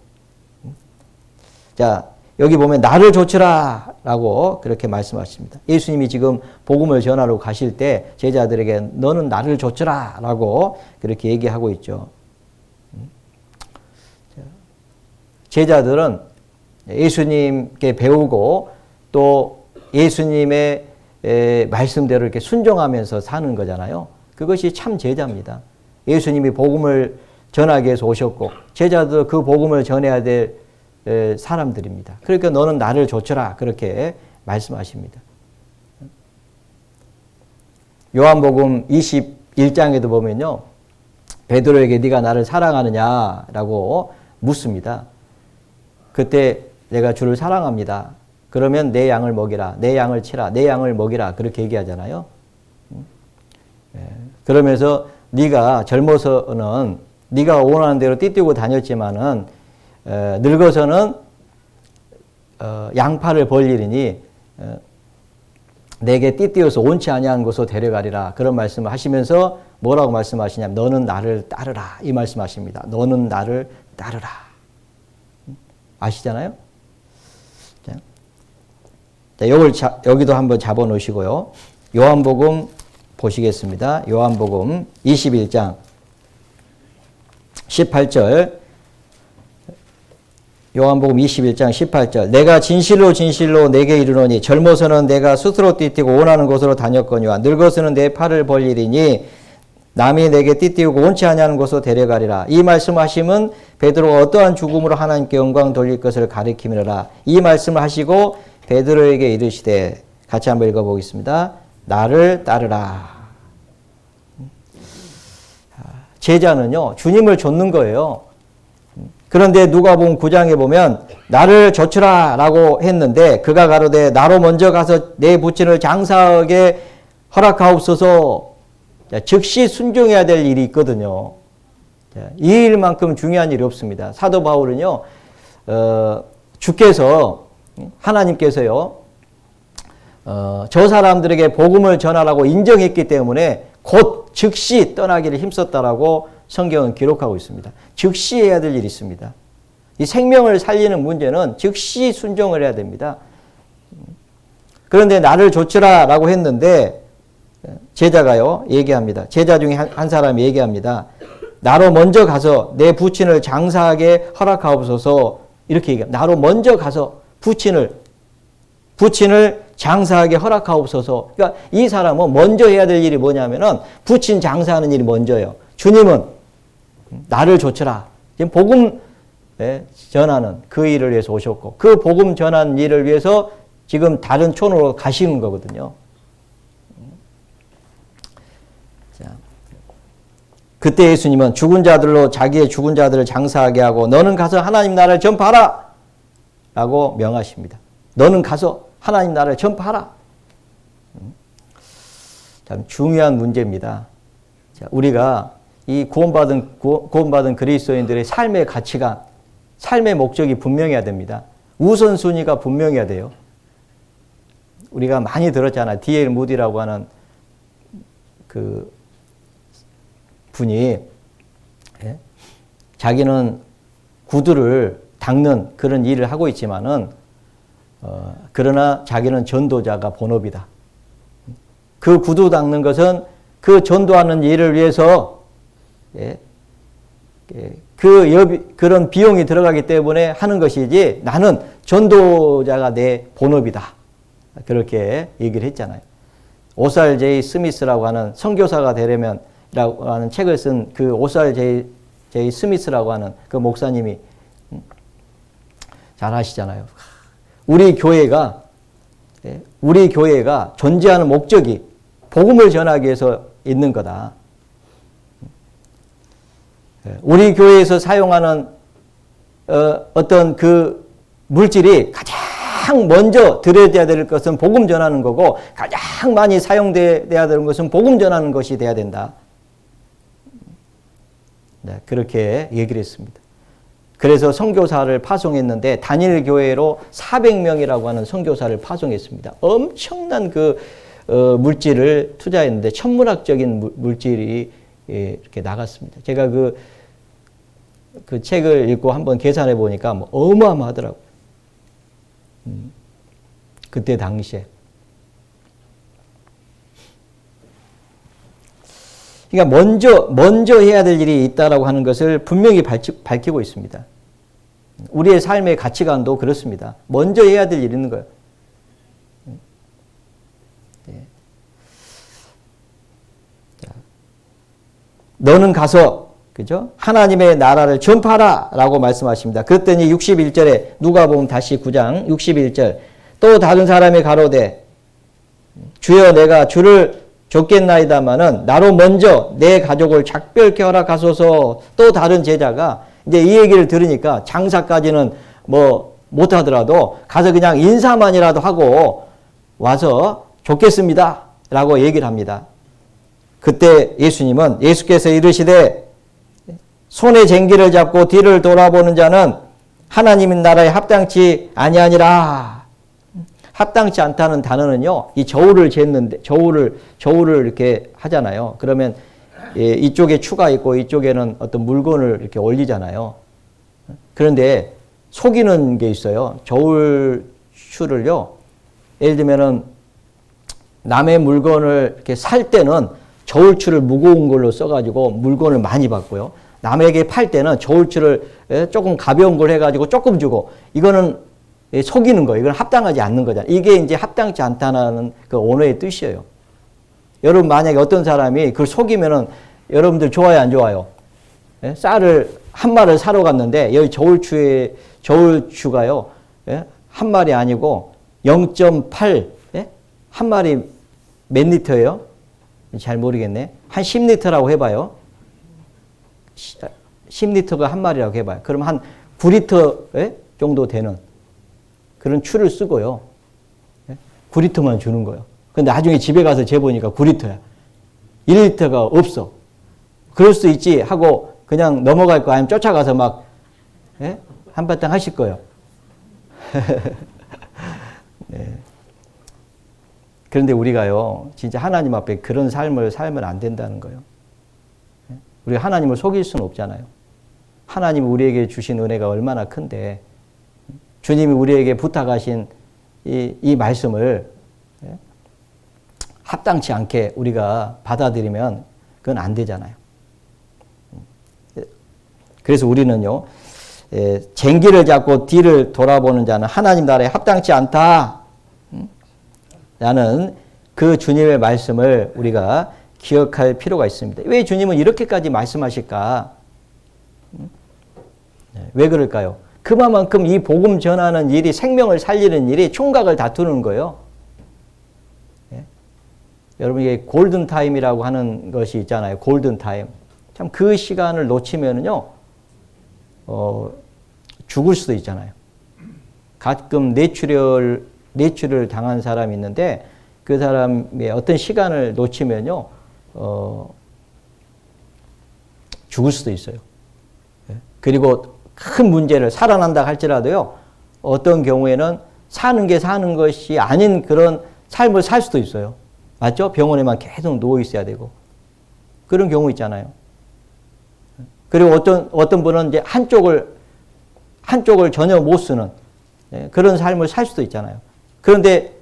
S1: 자, 여기 보면 나를 조치라 라고 그렇게 말씀하십니다. 예수님이 지금 복음을 전하러 가실 때 제자들에게 너는 나를 조치라 라고 그렇게 얘기하고 있죠. 제자들은 예수님께 배우고 또 예수님의 말씀대로 이렇게 순종하면서 사는 거잖아요. 그것이 참 제자입니다. 예수님이 복음을 전하기 위해서 오셨고 제자도 그 복음을 전해야 될 사람들입니다. 그러니까 너는 나를 조쳐라 그렇게 말씀하십니다. 요한복음 21장에도 보면요. 베드로에게 네가 나를 사랑하느냐라고 묻습니다. 그때 내가 주를 사랑합니다. 그러면 내 양을 먹이라. 내 양을 치라. 내 양을 먹이라. 그렇게 얘기하잖아요. 그러면서 네가 젊어서는 네가 원하는 대로 띠뛰고 다녔지만은 늙어서는 양팔을 벌리리니 내게 띠띠어서 온치 아니한 곳으로 데려가리라. 그런 말씀을 하시면서 뭐라고 말씀하시냐면 너는 나를 따르라. 이 말씀하십니다. 너는 나를 따르라. 아시잖아요? 자, 이걸 여기도 한번 잡아 놓으시고요. 요한복음 보시겠습니다. 요한복음 21장 18절. 요한복음 21장 18절. 내가 진실로 진실로 내게 이르노니 젊어서는 내가 스스로 띠뛰고 원하는 곳으로 다녔거니와 늙어서는 내 팔을 벌리리니 남이 내게 띠띠우고 원치 아니하는 곳으로 데려가리라. 이 말씀하심은 베드로가 어떠한 죽음으로 하나님께 영광 돌릴 것을 가리킴이라. 이 말씀을 하시고 베드로에게 이르시되 같이 한번 읽어보겠습니다. 나를 따르라. 제자는요 주님을 좇는 거예요. 그런데 누가복음 9장에 보면 나를 조치라 라고 했는데 그가 가로되 나로 먼저 가서 내 부친을 장사하게 허락하옵소서. 즉시 순종해야 될 일이 있거든요. 이 일만큼 중요한 일이 없습니다. 사도 바울은요 주께서 하나님께서요 저 사람들에게 복음을 전하라고 인정했기 때문에 곧 즉시 떠나기를 힘썼다라고 성경은 기록하고 있습니다. 즉시 해야 될 일이 있습니다. 이 생명을 살리는 문제는 즉시 순종을 해야 됩니다. 그런데 나를 조치라 라고 했는데 제자가요 얘기합니다. 제자 중에 한 사람이 얘기합니다. 나로 먼저 가서 내 부친을 장사하게 허락하옵소서. 이렇게 얘기합니다. 나로 먼저 가서 부친을 장사하게 허락하옵소서. 그러니까 이 사람은 먼저 해야 될 일이 뭐냐면은 부친 장사하는 일이 먼저예요. 주님은 나를 조치라. 지금 복음 전하는 그 일을 위해서 오셨고 그 복음 전하는 일을 위해서 지금 다른 촌으로 가시는 거거든요. 자, 그때 예수님은 죽은 자들로 자기의 죽은 자들을 장사하게 하고 너는 가서 하나님 나라를 전파하라 라고 명하십니다. 너는 가서 하나님 나라를 전파하라. 참 중요한 문제입니다. 자, 우리가 이 구원받은 그리스도인들의 삶의 가치가, 삶의 목적이 분명해야 됩니다. 우선순위가 분명해야 돼요. 우리가 많이 들었잖아요. D.L. 무디라고 하는 그 분이, 예? 자기는 구두를 닦는 그런 일을 하고 있지만은, 그러나 자기는 전도자가 본업이다. 그 구두 닦는 것은 그 전도하는 일을 위해서, 예? 그런 비용이 들어가기 때문에 하는 것이지 나는 전도자가 내 본업이다. 그렇게 얘기를 했잖아요. 오살 제이 스미스라고 하는 선교사가 되려면 라고 하는 책을 쓴 그 오살 제이 스미스라고 하는 그 목사님이 잘 아시잖아요. 우리 교회가 존재하는 목적이 복음을 전하기 위해서 있는 거다. 우리 교회에서 사용하는 어떤 그 물질이 가장 먼저 들여야 될 것은 복음 전하는 거고, 가장 많이 사용돼야 되는 것은 복음 전하는 것이 돼야 된다. 네, 그렇게 얘기를 했습니다. 그래서 선교사를 파송했는데 단일 교회로 400명이라고 하는 선교사를 파송했습니다. 엄청난 그 물질을 투자했는데 천문학적인 물질이 이렇게 나갔습니다. 제가 그 책을 읽고 한번 계산해 보니까 뭐 어마어마하더라고요. 그때 당시에. 그러니까 먼저 해야 될 일이 있다라고 하는 것을 분명히 밝히고 있습니다. 우리의 삶의 가치관도 그렇습니다. 먼저 해야 될 일이 있는 거예요. 너는 가서, 그죠? 하나님의 나라를 전파하라 라고 말씀하십니다. 그랬더니 61절에 누가복음 다시 9장 61절, 또 다른 사람이 가로되 주여 내가 주를 줬겠나이다마는 나로 먼저 내 가족을 작별케 허락하소서. 또 다른 제자가 이제 이 얘기를 들으니까 장사까지는 뭐 못하더라도 가서 그냥 인사만이라도 하고 와서 좋겠습니다 라고 얘기를 합니다. 그때 예수께서 이르시되 손에 쟁기를 잡고 뒤를 돌아보는 자는 하나님의 나라에 합당치 아니하니라. 합당치 않다는 단어는요, 이 저울을 쟀는데, 저울을 이렇게 하잖아요. 그러면 이쪽에 추가 있고 이쪽에는 어떤 물건을 이렇게 올리잖아요. 그런데 속이는 게 있어요. 저울추를요, 예를 들면은 남의 물건을 이렇게 살 때는 저울추를 무거운 걸로 써가지고 물건을 많이 받고요. 남에게 팔 때는 저울추를 조금 가벼운 걸 해가지고 조금 주고, 이거는 속이는 거예요. 이건 합당하지 않는 거잖아요. 이게 이제 합당치 않다는 그 언어의 뜻이에요. 여러분 만약에 어떤 사람이 그걸 속이면은 여러분들 좋아요, 안 좋아요? 예? 쌀을 한 마리를 사러 갔는데 여기 저울추가요, 예? 한 마리 아니고 0.8, 예? 한 마리 몇 리터예요? 잘 모르겠네. 한 10리터라고 해봐요. 10리터가 한 마리라고 해봐요. 그럼 한 9리터 예? 정도 되는 그런 추를 쓰고요. 9리터만 주는 거예요. 근데 나중에 집에 가서 재보니까 9리터야. 1리터가 없어. 그럴 수 있지 하고 그냥 넘어갈 거 아니면 쫓아가서 막 예? 한바탕 하실 거예요. 네. 그런데 우리가요, 진짜 하나님 앞에 그런 삶을 살면 안 된다는 거예요. 우리가 하나님을 속일 수는 없잖아요. 하나님이 우리에게 주신 은혜가 얼마나 큰데, 주님이 우리에게 부탁하신 이 말씀을 합당치 않게 우리가 받아들이면 그건 안 되잖아요. 그래서 우리는요, 쟁기를 잡고 뒤를 돌아보는 자는 하나님 나라에 합당치 않다 라는 그 주님의 말씀을 우리가 기억할 필요가 있습니다. 왜 주님은 이렇게까지 말씀하실까? 왜 그럴까요? 그만큼 이 복음 전하는 일이, 생명을 살리는 일이 총각을 다투는 거예요. 예? 여러분, 이게 골든타임이라고 하는 것이 있잖아요. 골든타임. 참 그 시간을 놓치면은요, 죽을 수도 있잖아요. 가끔 뇌출혈을 당한 사람이 있는데, 그 사람의 어떤 시간을 놓치면요, 죽을 수도 있어요. 그리고 큰 문제를 살아난다 할지라도요, 어떤 경우에는 사는 게 사는 것이 아닌 그런 삶을 살 수도 있어요. 맞죠? 병원에만 계속 누워 있어야 되고. 그런 경우 있잖아요. 그리고 어떤 분은 이제 한쪽을 전혀 못 쓰는 그런 삶을 살 수도 있잖아요. 그런데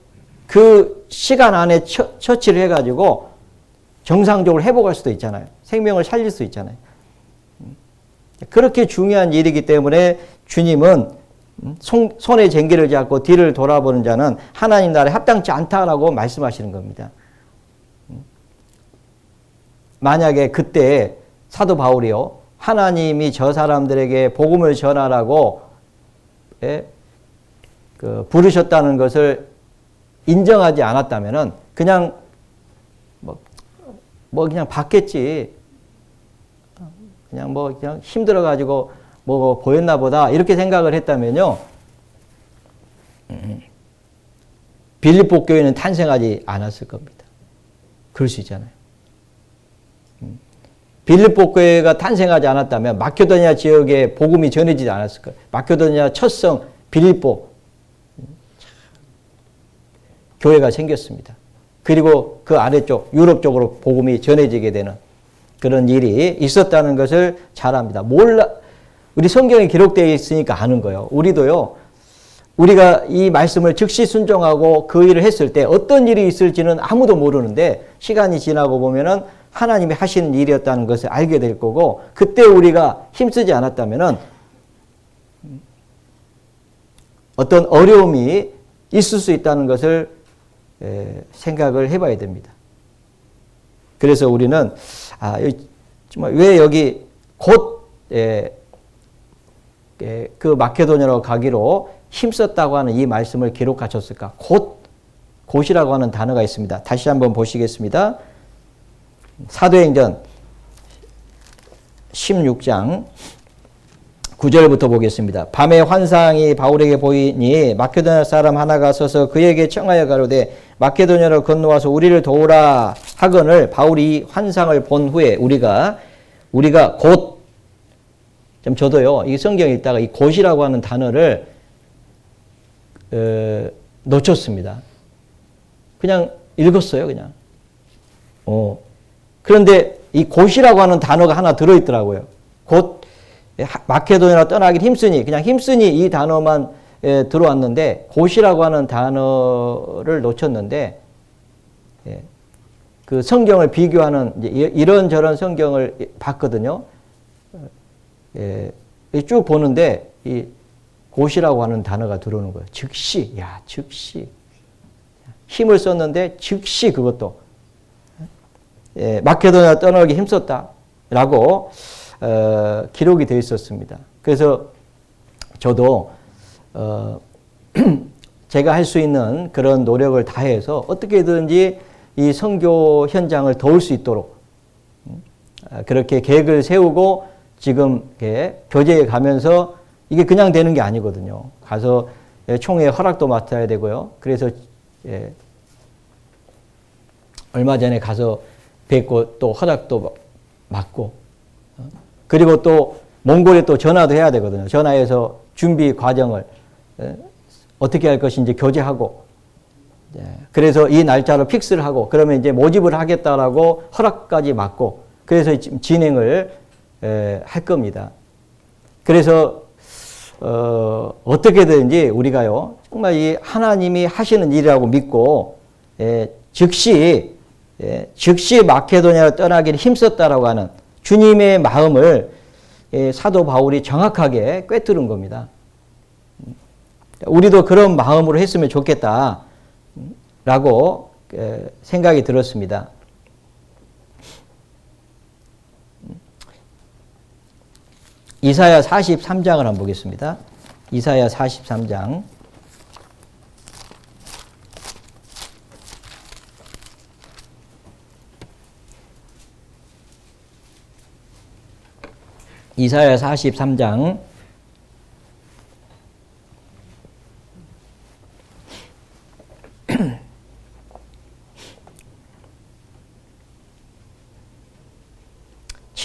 S1: 그 시간 안에 처치를 해가지고 정상적으로 회복할 수도 있잖아요. 생명을 살릴 수 있잖아요. 그렇게 중요한 일이기 때문에 주님은 손에 쟁기를 잡고 뒤를 돌아보는 자는 하나님 나라에 합당치 않다라고 말씀하시는 겁니다. 만약에 그때 사도 바울이요, 하나님이 저 사람들에게 복음을 전하라고 부르셨다는 것을 인정하지 않았다면은 그냥 그냥 받겠지. 그냥 힘들어가지고 뭐 보였나 보다 이렇게 생각을 했다면요, 빌립보 교회는 탄생하지 않았을 겁니다. 그럴 수 있잖아요. 빌립보 교회가 탄생하지 않았다면 마케도니아 지역에 복음이 전해지지 않았을 거예요. 마케도니아 첫성 빌립보 교회가 생겼습니다. 그리고 그 아래쪽 유럽 쪽으로 복음이 전해지게 되는 그런 일이 있었다는 것을 잘 압니다. 우리 성경에 기록되어 있으니까 아는 거예요. 우리도요, 우리가 이 말씀을 즉시 순종하고 그 일을 했을 때 어떤 일이 있을지는 아무도 모르는데 시간이 지나고 보면은 하나님이 하시는 일이었다는 것을 알게 될 거고, 그때 우리가 힘쓰지 않았다면은 어떤 어려움이 있을 수 있다는 것을 생각을 해봐야 됩니다. 그래서 우리는 왜 여기 곧 그 마케도니아로 가기로 힘썼다고 하는 이 말씀을 기록하셨을까? 곧이라고 하는 단어가 있습니다. 다시 한번 보시겠습니다. 사도행전 16장 9절부터 보겠습니다. 밤에 환상이 바울에게 보이니 마케도니아 사람 하나가 서서 그에게 청하여 가로되 마케도니아로 건너와서 우리를 도우라 하거늘, 바울이 환상을 본 후에 우리가 곧, 좀 저도요, 이 성경 읽다가 이 곧이라고 하는 단어를 놓쳤습니다. 그냥 읽었어요, 그냥. 그런데 이 곧이라고 하는 단어가 하나 들어있더라고요. 곧 마케도니아로 떠나길 힘쓰니, 그냥 힘쓰니 이 단어만 들어왔는데 곧이라고 하는 단어를 놓쳤는데, 그 성경을 비교하는 이런저런 성경을 봤거든요. 쭉 보는데 이 곧이라고 하는 단어가 들어오는 거예요. 즉시, 즉시 힘을 썼는데 즉시 그것도 마케도니아 떠나기 힘썼다라고 기록이 되어 있었습니다. 그래서 저도 제가 할 수 있는 그런 노력을 다해서 어떻게든지 이 선교 현장을 도울 수 있도록 그렇게 계획을 세우고 지금 교제에 가면서 이게 그냥 되는 게 아니거든요. 가서 총회 허락도 맡아야 되고요. 그래서 얼마 전에 가서 뵙고 또 허락도 맡고, 그리고 또 몽골에 또 전화도 해야 되거든요. 전화해서 준비 과정을 어떻게 할 것인지 교제하고, 그래서 이 날짜로 픽스를 하고, 그러면 이제 모집을 하겠다라고 허락까지 맡고, 그래서 지금 진행을 할 겁니다. 그래서 어떻게든지 우리가요, 정말 이 하나님이 하시는 일이라고 믿고 즉시 마케도니아로 떠나기를 힘썼다라고 하는 주님의 마음을 사도 바울이 정확하게 꿰뚫은 겁니다. 우리도 그런 마음으로 했으면 좋겠다라고 생각이 들었습니다. 이사야 43장을 한번 보겠습니다. 이사야 43장. 이사야 43장 1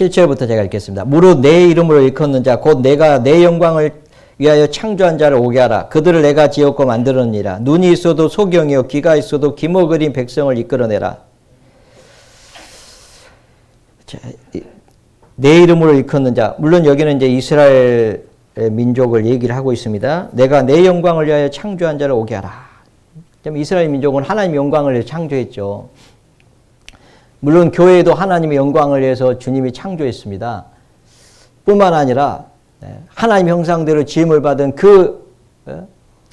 S1: 7절부터 제가 읽겠습니다. 무릇 내 이름으로 일컫는 자 곧 내가 내 영광을 위하여 창조한 자를 오게 하라. 그들을 내가 지었고 만들었느니라. 눈이 있어도 소경이요 귀가 있어도 기먹으린 백성을 이끌어내라. 자, 내 이름으로 일컫는 자, 물론 여기는 이제 이스라엘 민족을 얘기를 하고 있습니다. 내가 내 영광을 위하여 창조한 자를 오게 하라. 이스라엘 민족은 하나님의 영광을 위해 창조했죠. 물론 교회도 하나님의 영광을 위해서 주님이 창조했습니다. 뿐만 아니라 하나님의 형상대로 지음을 받은 그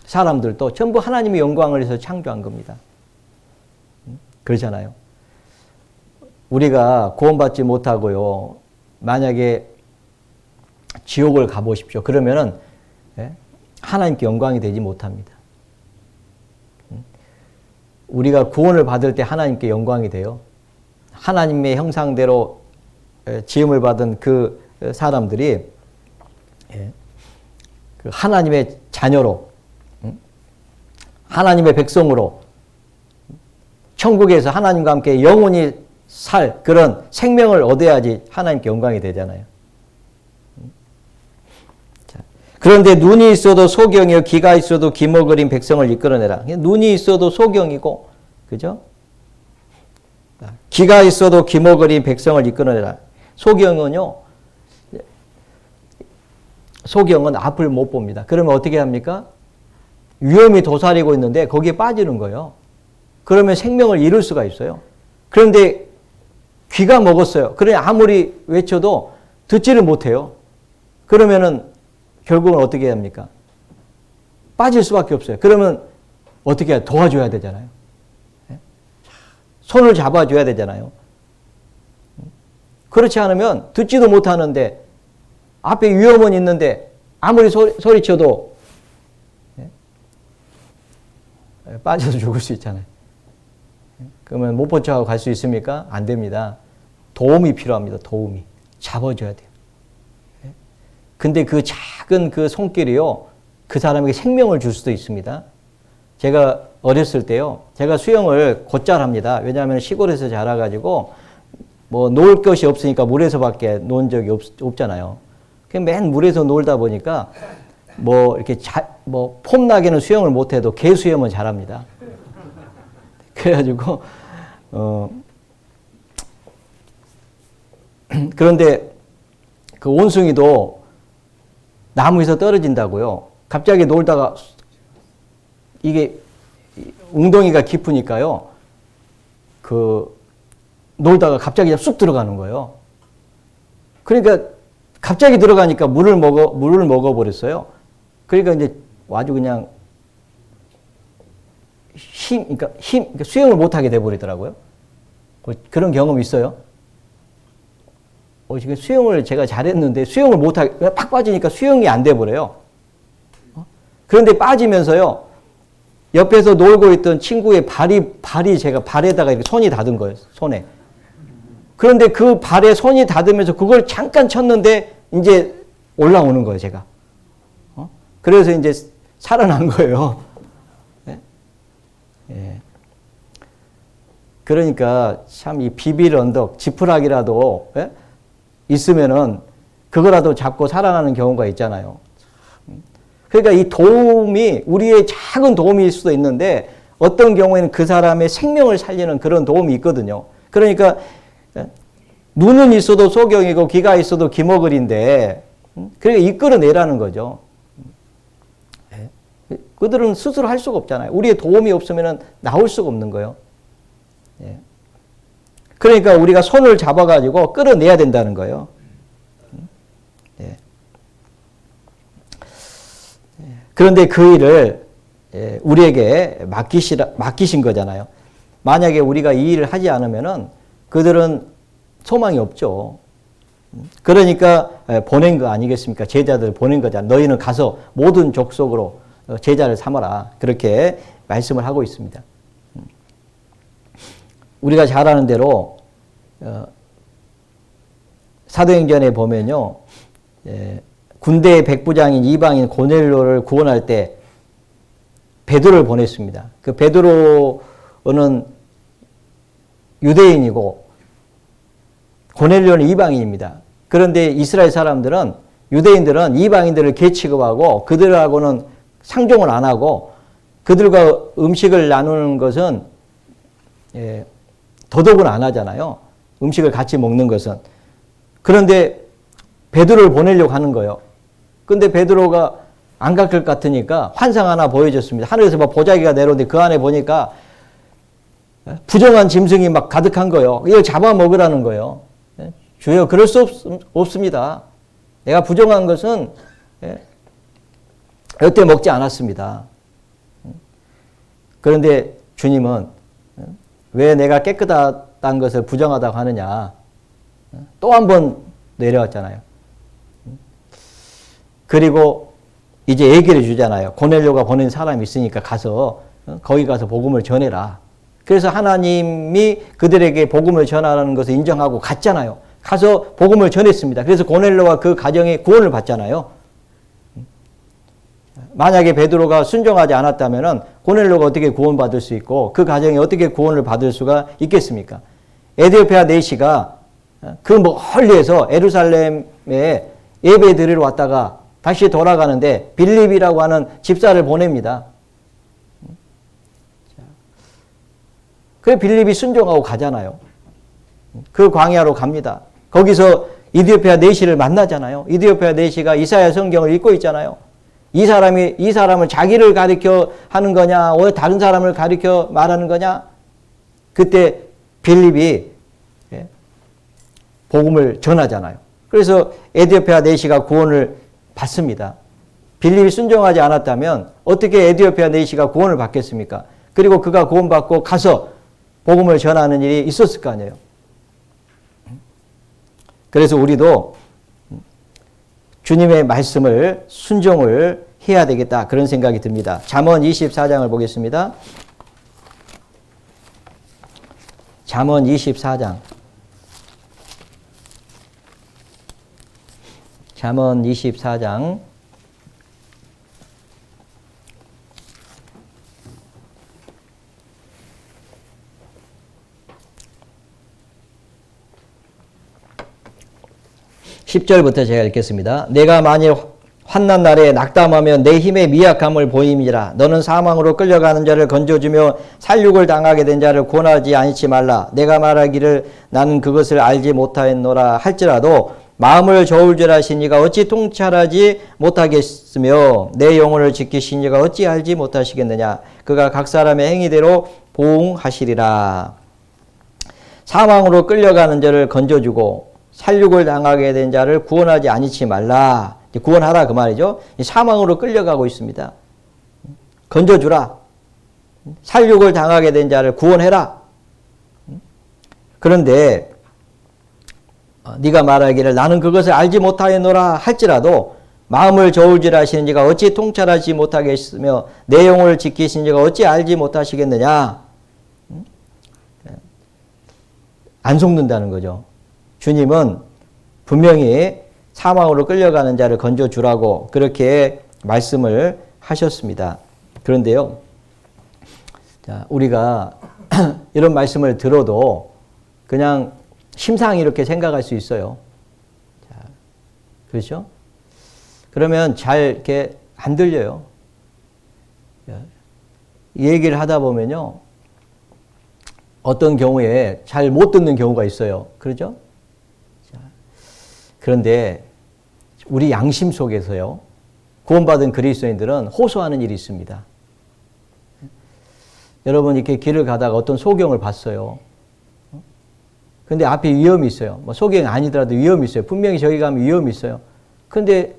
S1: 사람들도 전부 하나님의 영광을 위해서 창조한 겁니다. 그렇잖아요. 우리가 구원받지 못하고요. 만약에 지옥을 가보십시오. 그러면은 하나님께 영광이 되지 못합니다. 우리가 구원을 받을 때 하나님께 영광이 돼요. 하나님의 형상대로 지음을 받은 그 사람들이 그 하나님의 자녀로, 하나님의 백성으로 천국에서 하나님과 함께 영원히 살 그런 생명을 얻어야지 하나님께 영광이 되잖아요. 그런데 눈이 있어도 소경이요 귀가 있어도 기먹으린 백성을 이끌어내라. 눈이 있어도 소경이고, 그죠? 귀가 있어도 기먹으린 백성을 이끌어내라. 소경은 앞을 못 봅니다. 그러면 어떻게 합니까? 위험이 도사리고 있는데 거기에 빠지는 거예요. 그러면 생명을 잃을 수가 있어요. 그런데 귀가 먹었어요. 그러니 아무리 외쳐도 듣지를 못해요. 그러면은 결국은 어떻게 합니까? 빠질 수밖에 없어요. 그러면 어떻게 해야 도와줘야 되잖아요. 손을 잡아줘야 되잖아요. 그렇지 않으면 듣지도 못하는데 앞에 위험은 있는데 아무리 소리쳐도 빠져서 죽을 수 있잖아요. 그러면 못 버텨가고 갈 수 있습니까? 안 됩니다. 도움이 필요합니다. 도움이. 잡아줘야 돼요. 근데 그 작은 그 손길이요, 그 사람에게 생명을 줄 수도 있습니다. 제가 어렸을 때요, 제가 수영을 곧잘 합니다. 왜냐하면 시골에서 자라가지고 뭐 놀 것이 없으니까 물에서밖에 논 적이 없잖아요. 그냥 맨 물에서 놀다 보니까 뭐 이렇게 뭐 폼나게는 수영을 못해도 개 수영은 잘합니다. 그래가지고 그런데 그 원숭이도 나무에서 떨어진다고요. 갑자기 놀다가 이게 웅덩이가 깊으니까요. 그 놀다가 갑자기 쑥 들어가는 거예요. 그러니까 갑자기 들어가니까 물을 먹어버렸어요. 그러니까 이제 아주 그냥 그러니까 수영을 못하게 돼버리더라고요. 그런 경험 있어요? 지금 수영을 제가 잘했는데 수영을 못하게 팍 빠지니까 수영이 안 돼버려요. 그런데 빠지면서요, 옆에서 놀고 있던 친구의 발이 제가 발에다가 이렇게 손이 닿은 거예요. 손에. 그런데 그 발에 손이 닿으면서 그걸 잠깐 쳤는데 이제 올라오는 거예요, 제가. 그래서 이제 살아난 거예요. 네? 예. 그러니까 참 이 비빌 언덕, 지푸라기라도 있으면은 그거라도 잡고 살아가는 경우가 있잖아요. 그러니까 이 도움이 우리의 작은 도움일 수도 있는데 어떤 경우에는 그 사람의 생명을 살리는 그런 도움이 있거든요. 그러니까 눈은 있어도 소경이고 귀가 있어도 기머글인데 그러니까 이끌어내라는 거죠. 그들은 스스로 할 수가 없잖아요. 우리의 도움이 없으면 나올 수가 없는 거예요. 그러니까 우리가 손을 잡아가지고 끌어내야 된다는 거예요. 그런데 그 일을 우리에게 맡기신 거잖아요. 만약에 우리가 이 일을 하지 않으면은 그들은 소망이 없죠. 그러니까 보낸 거 아니겠습니까? 제자들 보낸 거잖아요. 너희는 가서 모든 족속으로 제자를 삼아라. 그렇게 말씀을 하고 있습니다. 우리가 잘 아는 대로 사도행전에 보면요, 군대의 백부장인 이방인 고넬료를 구원할 때 베드로를 보냈습니다. 그 베드로는 유대인이고 고넬료는 이방인입니다. 그런데 이스라엘 사람들은, 유대인들은 이방인들을 개취급하고 그들하고는 상종을 안 하고 그들과 음식을 나누는 것은 도덕은 안 하잖아요. 음식을 같이 먹는 것은. 그런데 베드로를 보내려고 하는 거예요. 근데 베드로가 안 갈 것 같으니까 환상 하나 보여줬습니다. 하늘에서 막 보자기가 내려오는데 그 안에 보니까 부정한 짐승이 막 가득한 거예요. 이걸 잡아먹으라는 거예요. 주여, 그럴 수 없습니다. 내가 부정한 것은 여태 먹지 않았습니다. 그런데 주님은 왜 내가 깨끗하다는 것을 부정하다고 하느냐. 또 한 번 내려왔잖아요. 그리고 이제 얘기를 주잖아요. 고넬료가 보낸 사람이 있으니까 가서 거기 가서 복음을 전해라. 그래서 하나님이 그들에게 복음을 전하라는 것을 인정하고 갔잖아요. 가서 복음을 전했습니다. 그래서 고넬료와 그 가정이 구원을 받잖아요. 만약에 베드로가 순종하지 않았다면 고넬료가 어떻게 구원받을 수 있고 그 가정이 어떻게 구원을 받을 수가 있겠습니까? 에디오피아 내시가 그 멀리에서 예루살렘에 예배 드리러 왔다가 다시 돌아가는데 빌립이라고 하는 집사를 보냅니다. 그래 빌립이 순종하고 가잖아요. 그 광야로 갑니다. 거기서 이디오피아 내시를 만나잖아요. 이디오피아 내시가 이사야 성경을 읽고 있잖아요. 이 사람을 자기를 가리켜 하는 거냐, 왜 다른 사람을 가리켜 말하는 거냐? 그때 빌립이 복음을 전하잖아요. 그래서 에디오피아 내시가 구원을 받습니다. 빌립이 순종하지 않았다면 어떻게 에디오피아 내시가 구원을 받겠습니까? 그리고 그가 구원받고 가서 복음을 전하는 일이 있었을 거 아니에요. 그래서 우리도 주님의 말씀을 순종을 해야 되겠다, 그런 생각이 듭니다. 잠언 24장을 보겠습니다. 잠언 24장. 잠언 24장 10절부터 제가 읽겠습니다. 내가 만일 환난 날에 낙담하며 내 힘의 미약함을 보임이라. 너는 사망으로 끌려가는 자를 건져주며 살육을 당하게 된 자를 구원하지 않지 말라. 내가 말하기를 나는 그것을 알지 못하였노라 할지라도 마음을 저울질하신 이가 어찌 통찰하지 못하겠으며 내 영혼을 지키신 이가 어찌 알지 못하시겠느냐. 그가 각 사람의 행위대로 보응하시리라. 사망으로 끌려가는 자를 건져주고 살육을 당하게 된 자를 구원하지 않지 말라. 구원하라 그 말이죠. 사망으로 끌려가고 있습니다. 건져주라. 살육을 당하게 된 자를 구원해라. 그런데 네가 말하기를 나는 그것을 알지 못하였노라 할지라도 마음을 저울질하시는 이가 어찌 통찰하지 못하겠으며 내 영혼을 지키신 이가 어찌 알지 못하시겠느냐. 안 속는다는 거죠. 주님은 분명히 사망으로 끌려가는 자를 건져주라고 그렇게 말씀을 하셨습니다. 그런데요, 우리가 이런 말씀을 들어도 그냥 심상히 이렇게 생각할 수 있어요. 그렇죠? 그러면 잘 이렇게 안 들려요. 이 얘기를 하다 보면요, 어떤 경우에 잘 못 듣는 경우가 있어요. 그렇죠? 그런데 우리 양심 속에서요, 구원받은 그리스도인들은 호소하는 일이 있습니다. 여러분 이렇게 길을 가다가 어떤 소경을 봤어요. 근데 앞에 위험이 있어요. 뭐 소경이 아니더라도 위험이 있어요. 분명히 저기 가면 위험이 있어요. 근데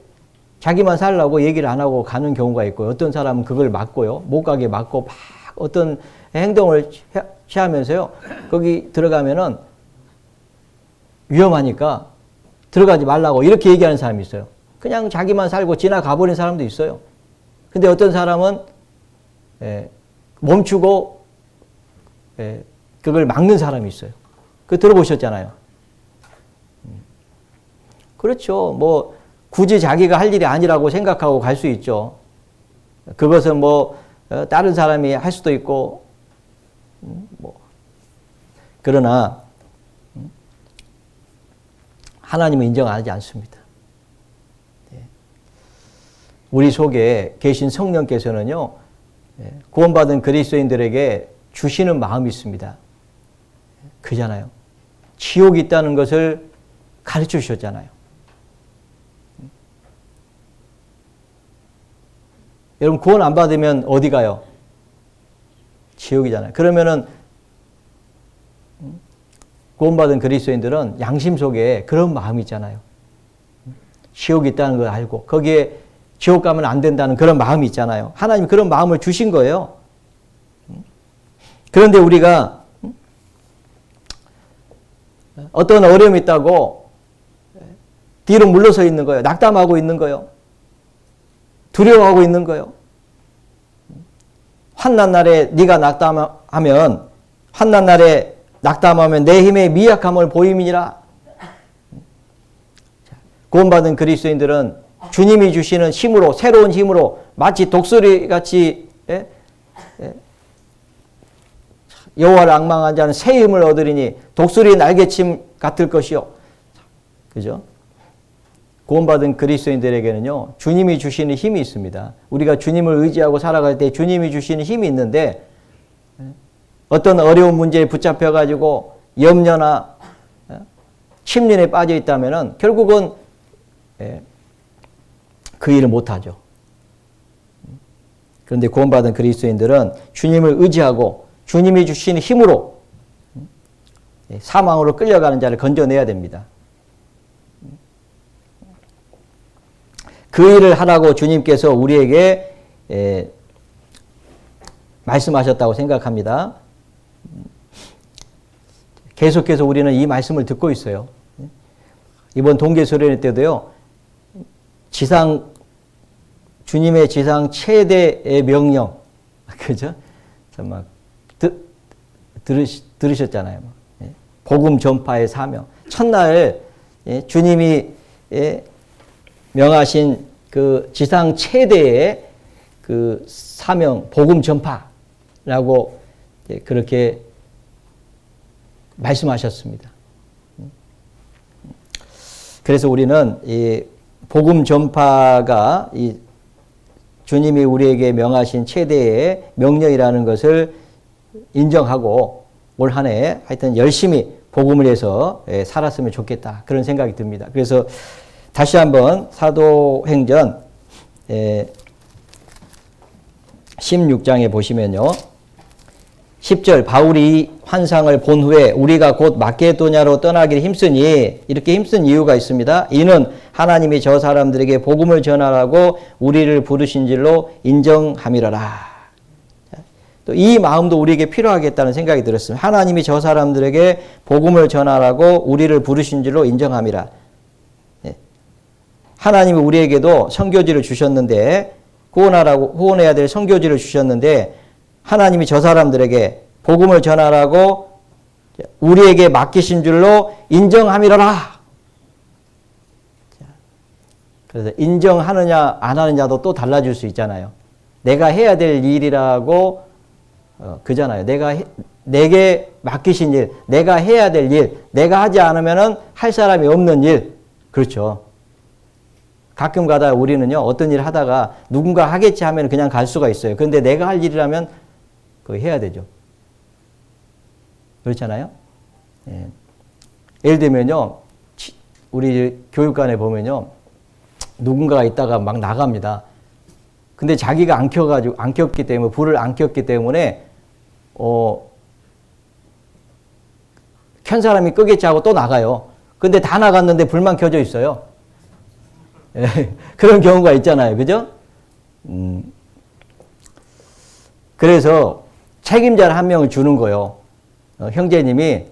S1: 자기만 살라고 얘기를 안 하고 가는 경우가 있고요. 어떤 사람은 그걸 막고요. 못 가게 막고 막 어떤 행동을 취하면서요. 거기 들어가면은 위험하니까 들어가지 말라고 이렇게 얘기하는 사람이 있어요. 그냥 자기만 살고 지나가 버린 사람도 있어요. 근데 어떤 사람은 멈추고 그걸 막는 사람이 있어요. 그 들어보셨잖아요. 그렇죠. 뭐 굳이 자기가 할 일이 아니라고 생각하고 갈 수 있죠. 그것은 뭐 다른 사람이 할 수도 있고 뭐 그러나 하나님은 인정하지 않습니다. 우리 속에 계신 성령께서는요, 구원받은 그리스도인들에게 주시는 마음이 있습니다. 그잖아요. 지옥이 있다는 것을 가르쳐 주셨잖아요. 여러분, 구원 안 받으면 어디 가요? 지옥이잖아요. 그러면은 구원받은 그리스도인들은 양심 속에 그런 마음이 있잖아요. 지옥이 있다는 걸 알고 거기에 지옥 가면 안 된다는 그런 마음이 있잖아요. 하나님이 그런 마음을 주신 거예요. 그런데 우리가 어떤 어려움이 있다고 뒤로 물러서 있는 거예요. 낙담하고 있는 거예요. 두려워하고 있는 거예요. 환난 날에 네가 낙담하면 환난 날에 낙담하면 내 힘의 미약함을 보임이니라. 구원받은 그리스도인들은 주님이 주시는 힘으로, 새로운 힘으로 마치 독수리같이 여호와를 앙망한 자는 새 힘을 얻으리니 독수리의 날개침 같을 것이요. 그죠? 구원받은 그리스도인들에게는요, 주님이 주시는 힘이 있습니다. 우리가 주님을 의지하고 살아갈 때 주님이 주시는 힘이 있는데 어떤 어려운 문제에 붙잡혀가지고 염려나 침륜에 빠져 있다면 결국은 그 일을 못하죠. 그런데 구원받은 그리스도인들은 주님을 의지하고 주님이 주시는 힘으로 사망으로 끌려가는 자를 건져내야 됩니다. 그 일을 하라고 주님께서 우리에게 말씀하셨다고 생각합니다. 계속해서 우리는 이 말씀을 듣고 있어요. 이번 동계수련회 때도요, 주님의 지상 최대의 명령, 그죠? 막 들으셨잖아요. 복음 전파의 사명. 첫날 주님이 명하신 그 지상 최대의 그 사명, 복음 전파라고 그렇게 말씀하셨습니다. 그래서 우리는 이 복음 전파가 이 주님이 우리에게 명하신 최대의 명령이라는 것을 인정하고 올 한 해 하여튼 열심히 복음을 해서 살았으면 좋겠다. 그런 생각이 듭니다. 그래서 다시 한번 사도행전 16장에 보시면요. 10절 바울이 이 환상을 본 후에 우리가 곧 마케도냐로 떠나기를 힘쓰니 이렇게 힘쓴 이유가 있습니다. 이는 하나님이 저 사람들에게 복음을 전하라고 우리를 부르신 줄로 인정함이라라. 또 이 마음도 우리에게 필요하겠다는 생각이 들었습니다. 하나님이 저 사람들에게 복음을 전하라고 우리를 부르신 줄로 인정함이라. 하나님이 우리에게도 선교지를 주셨는데 후원해야 될 선교지를 주셨는데 하나님이 저 사람들에게 복음을 전하라고 우리에게 맡기신 줄로 인정함이라라. 그래서 인정하느냐 안 하느냐도 또 달라질 수 있잖아요. 내가 해야 될 일이라고 그잖아요. 내게 맡기신 일, 내가 해야 될 일, 내가 하지 않으면은 할 사람이 없는 일. 그렇죠. 가끔 가다 우리는요, 어떤 일 하다가 누군가 하겠지 하면 그냥 갈 수가 있어요. 그런데 내가 할 일이라면 그거 해야 되죠. 그렇잖아요? 예. 예를 들면요, 우리 교육관에 보면요, 누군가가 있다가 막 나갑니다. 근데 자기가 안 켰기 때문에, 불을 안 켰기 때문에, 켠 사람이 끄겠지 하고 또 나가요. 근데 다 나갔는데 불만 켜져 있어요. 예, 그런 경우가 있잖아요. 그죠? 그래서 책임자를 한 명을 주는 거예요. 형제님이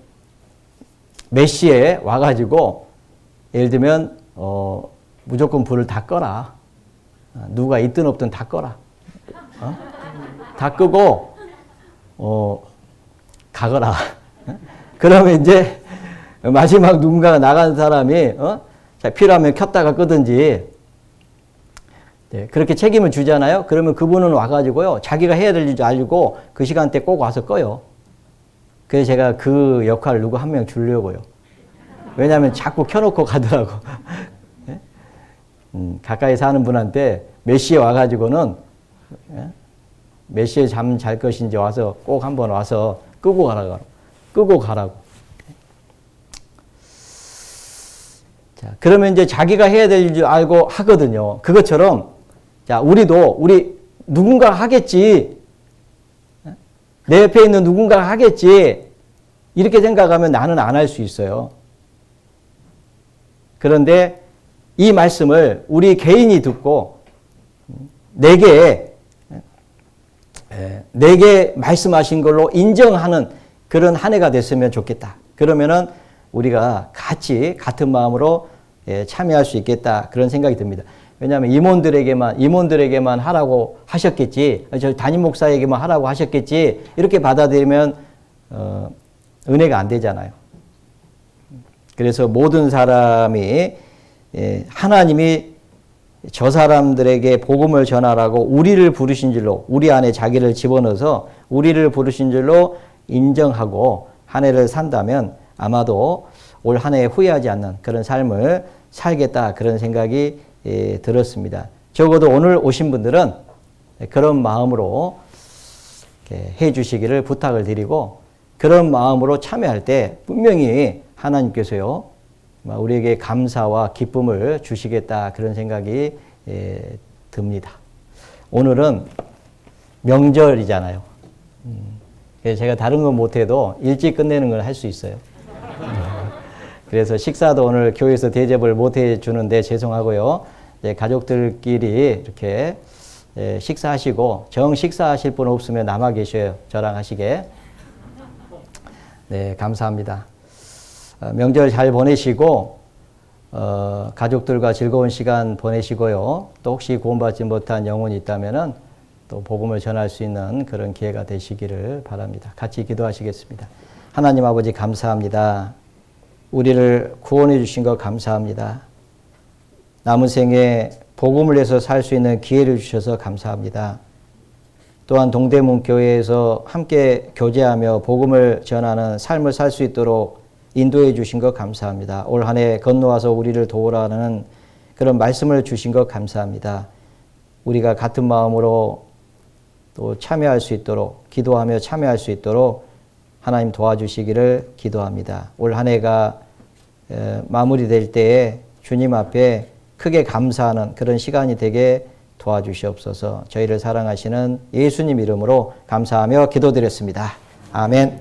S1: 몇 시에 와가지고, 예를 들면, 무조건 불을 다 꺼라. 누가 있든 없든 다 꺼라. 다 끄고, 가거라. 그러면 이제 마지막 누군가가 나간 사람이, 자, 필요하면 켰다가 끄든지, 네, 그렇게 책임을 주잖아요. 그러면 그분은 와가지고요, 자기가 해야 될 줄 알고 그 시간대 꼭 와서 꺼요. 그래서 제가 그 역할을 누구 한 명 주려고요. 왜냐하면 자꾸 켜놓고 가더라고. 가까이 사는 분한테 몇 시에 와가지고는 몇 시에 잠 잘 것인지 와서 꼭 한번 와서 끄고 가라고. 자, 그러면 이제 자기가 해야 될 줄 알고 하거든요. 그것처럼, 자, 우리 누군가가 하겠지. 내 옆에 있는 누군가가 하겠지. 이렇게 생각하면 나는 안 할 수 있어요. 그런데 이 말씀을 우리 개인이 듣고 내게 말씀하신 걸로 인정하는 그런 한 해가 됐으면 좋겠다. 그러면은 우리가 같은 마음으로 참여할 수 있겠다. 그런 생각이 듭니다. 왜냐하면 임원들에게만 하라고 하셨겠지, 저 담임 목사에게만 하라고 하셨겠지, 이렇게 받아들이면 은혜가 안 되잖아요. 그래서 모든 사람이 하나님이 저 사람들에게 복음을 전하라고 우리를 부르신 줄로, 우리 안에 자기를 집어넣어서 우리를 부르신 줄로 인정하고 한 해를 산다면 아마도 올 한 해에 후회하지 않는 그런 삶을 살겠다, 그런 생각이 들었습니다. 적어도 오늘 오신 분들은 그런 마음으로 해 주시기를 부탁을 드리고, 그런 마음으로 참여할 때 분명히 하나님께서요, 우리에게 감사와 기쁨을 주시겠다, 그런 생각이 듭니다. 오늘은 명절이잖아요. 그래서 제가 다른 건 못해도 일찍 끝내는 걸 할 수 있어요. 그래서 식사도 오늘 교회에서 대접을 못해 주는데 죄송하고요. 가족들끼리 이렇게 식사하시고, 식사하실 분 없으면 남아 계셔요. 저랑 하시게. 네, 감사합니다. 명절 잘 보내시고, 가족들과 즐거운 시간 보내시고요. 또 혹시 구원받지 못한 영혼이 있다면은 또 복음을 전할 수 있는 그런 기회가 되시기를 바랍니다. 같이 기도하시겠습니다. 하나님 아버지, 감사합니다. 우리를 구원해 주신 것 감사합니다. 남은 생에 복음을 위해서 살 수 있는 기회를 주셔서 감사합니다. 또한 동대문 교회에서 함께 교제하며 복음을 전하는 삶을 살 수 있도록 인도해 주신 것 감사합니다. 올 한 해 건너와서 우리를 도우라는 그런 말씀을 주신 것 감사합니다. 우리가 같은 마음으로 또 참여할 수 있도록, 기도하며 참여할 수 있도록 하나님 도와주시기를 기도합니다. 올 한 해가 마무리될 때에 주님 앞에 크게 감사하는 그런 시간이 되게 도와주시옵소서. 저희를 사랑하시는 예수님 이름으로 감사하며 기도드렸습니다. 아멘.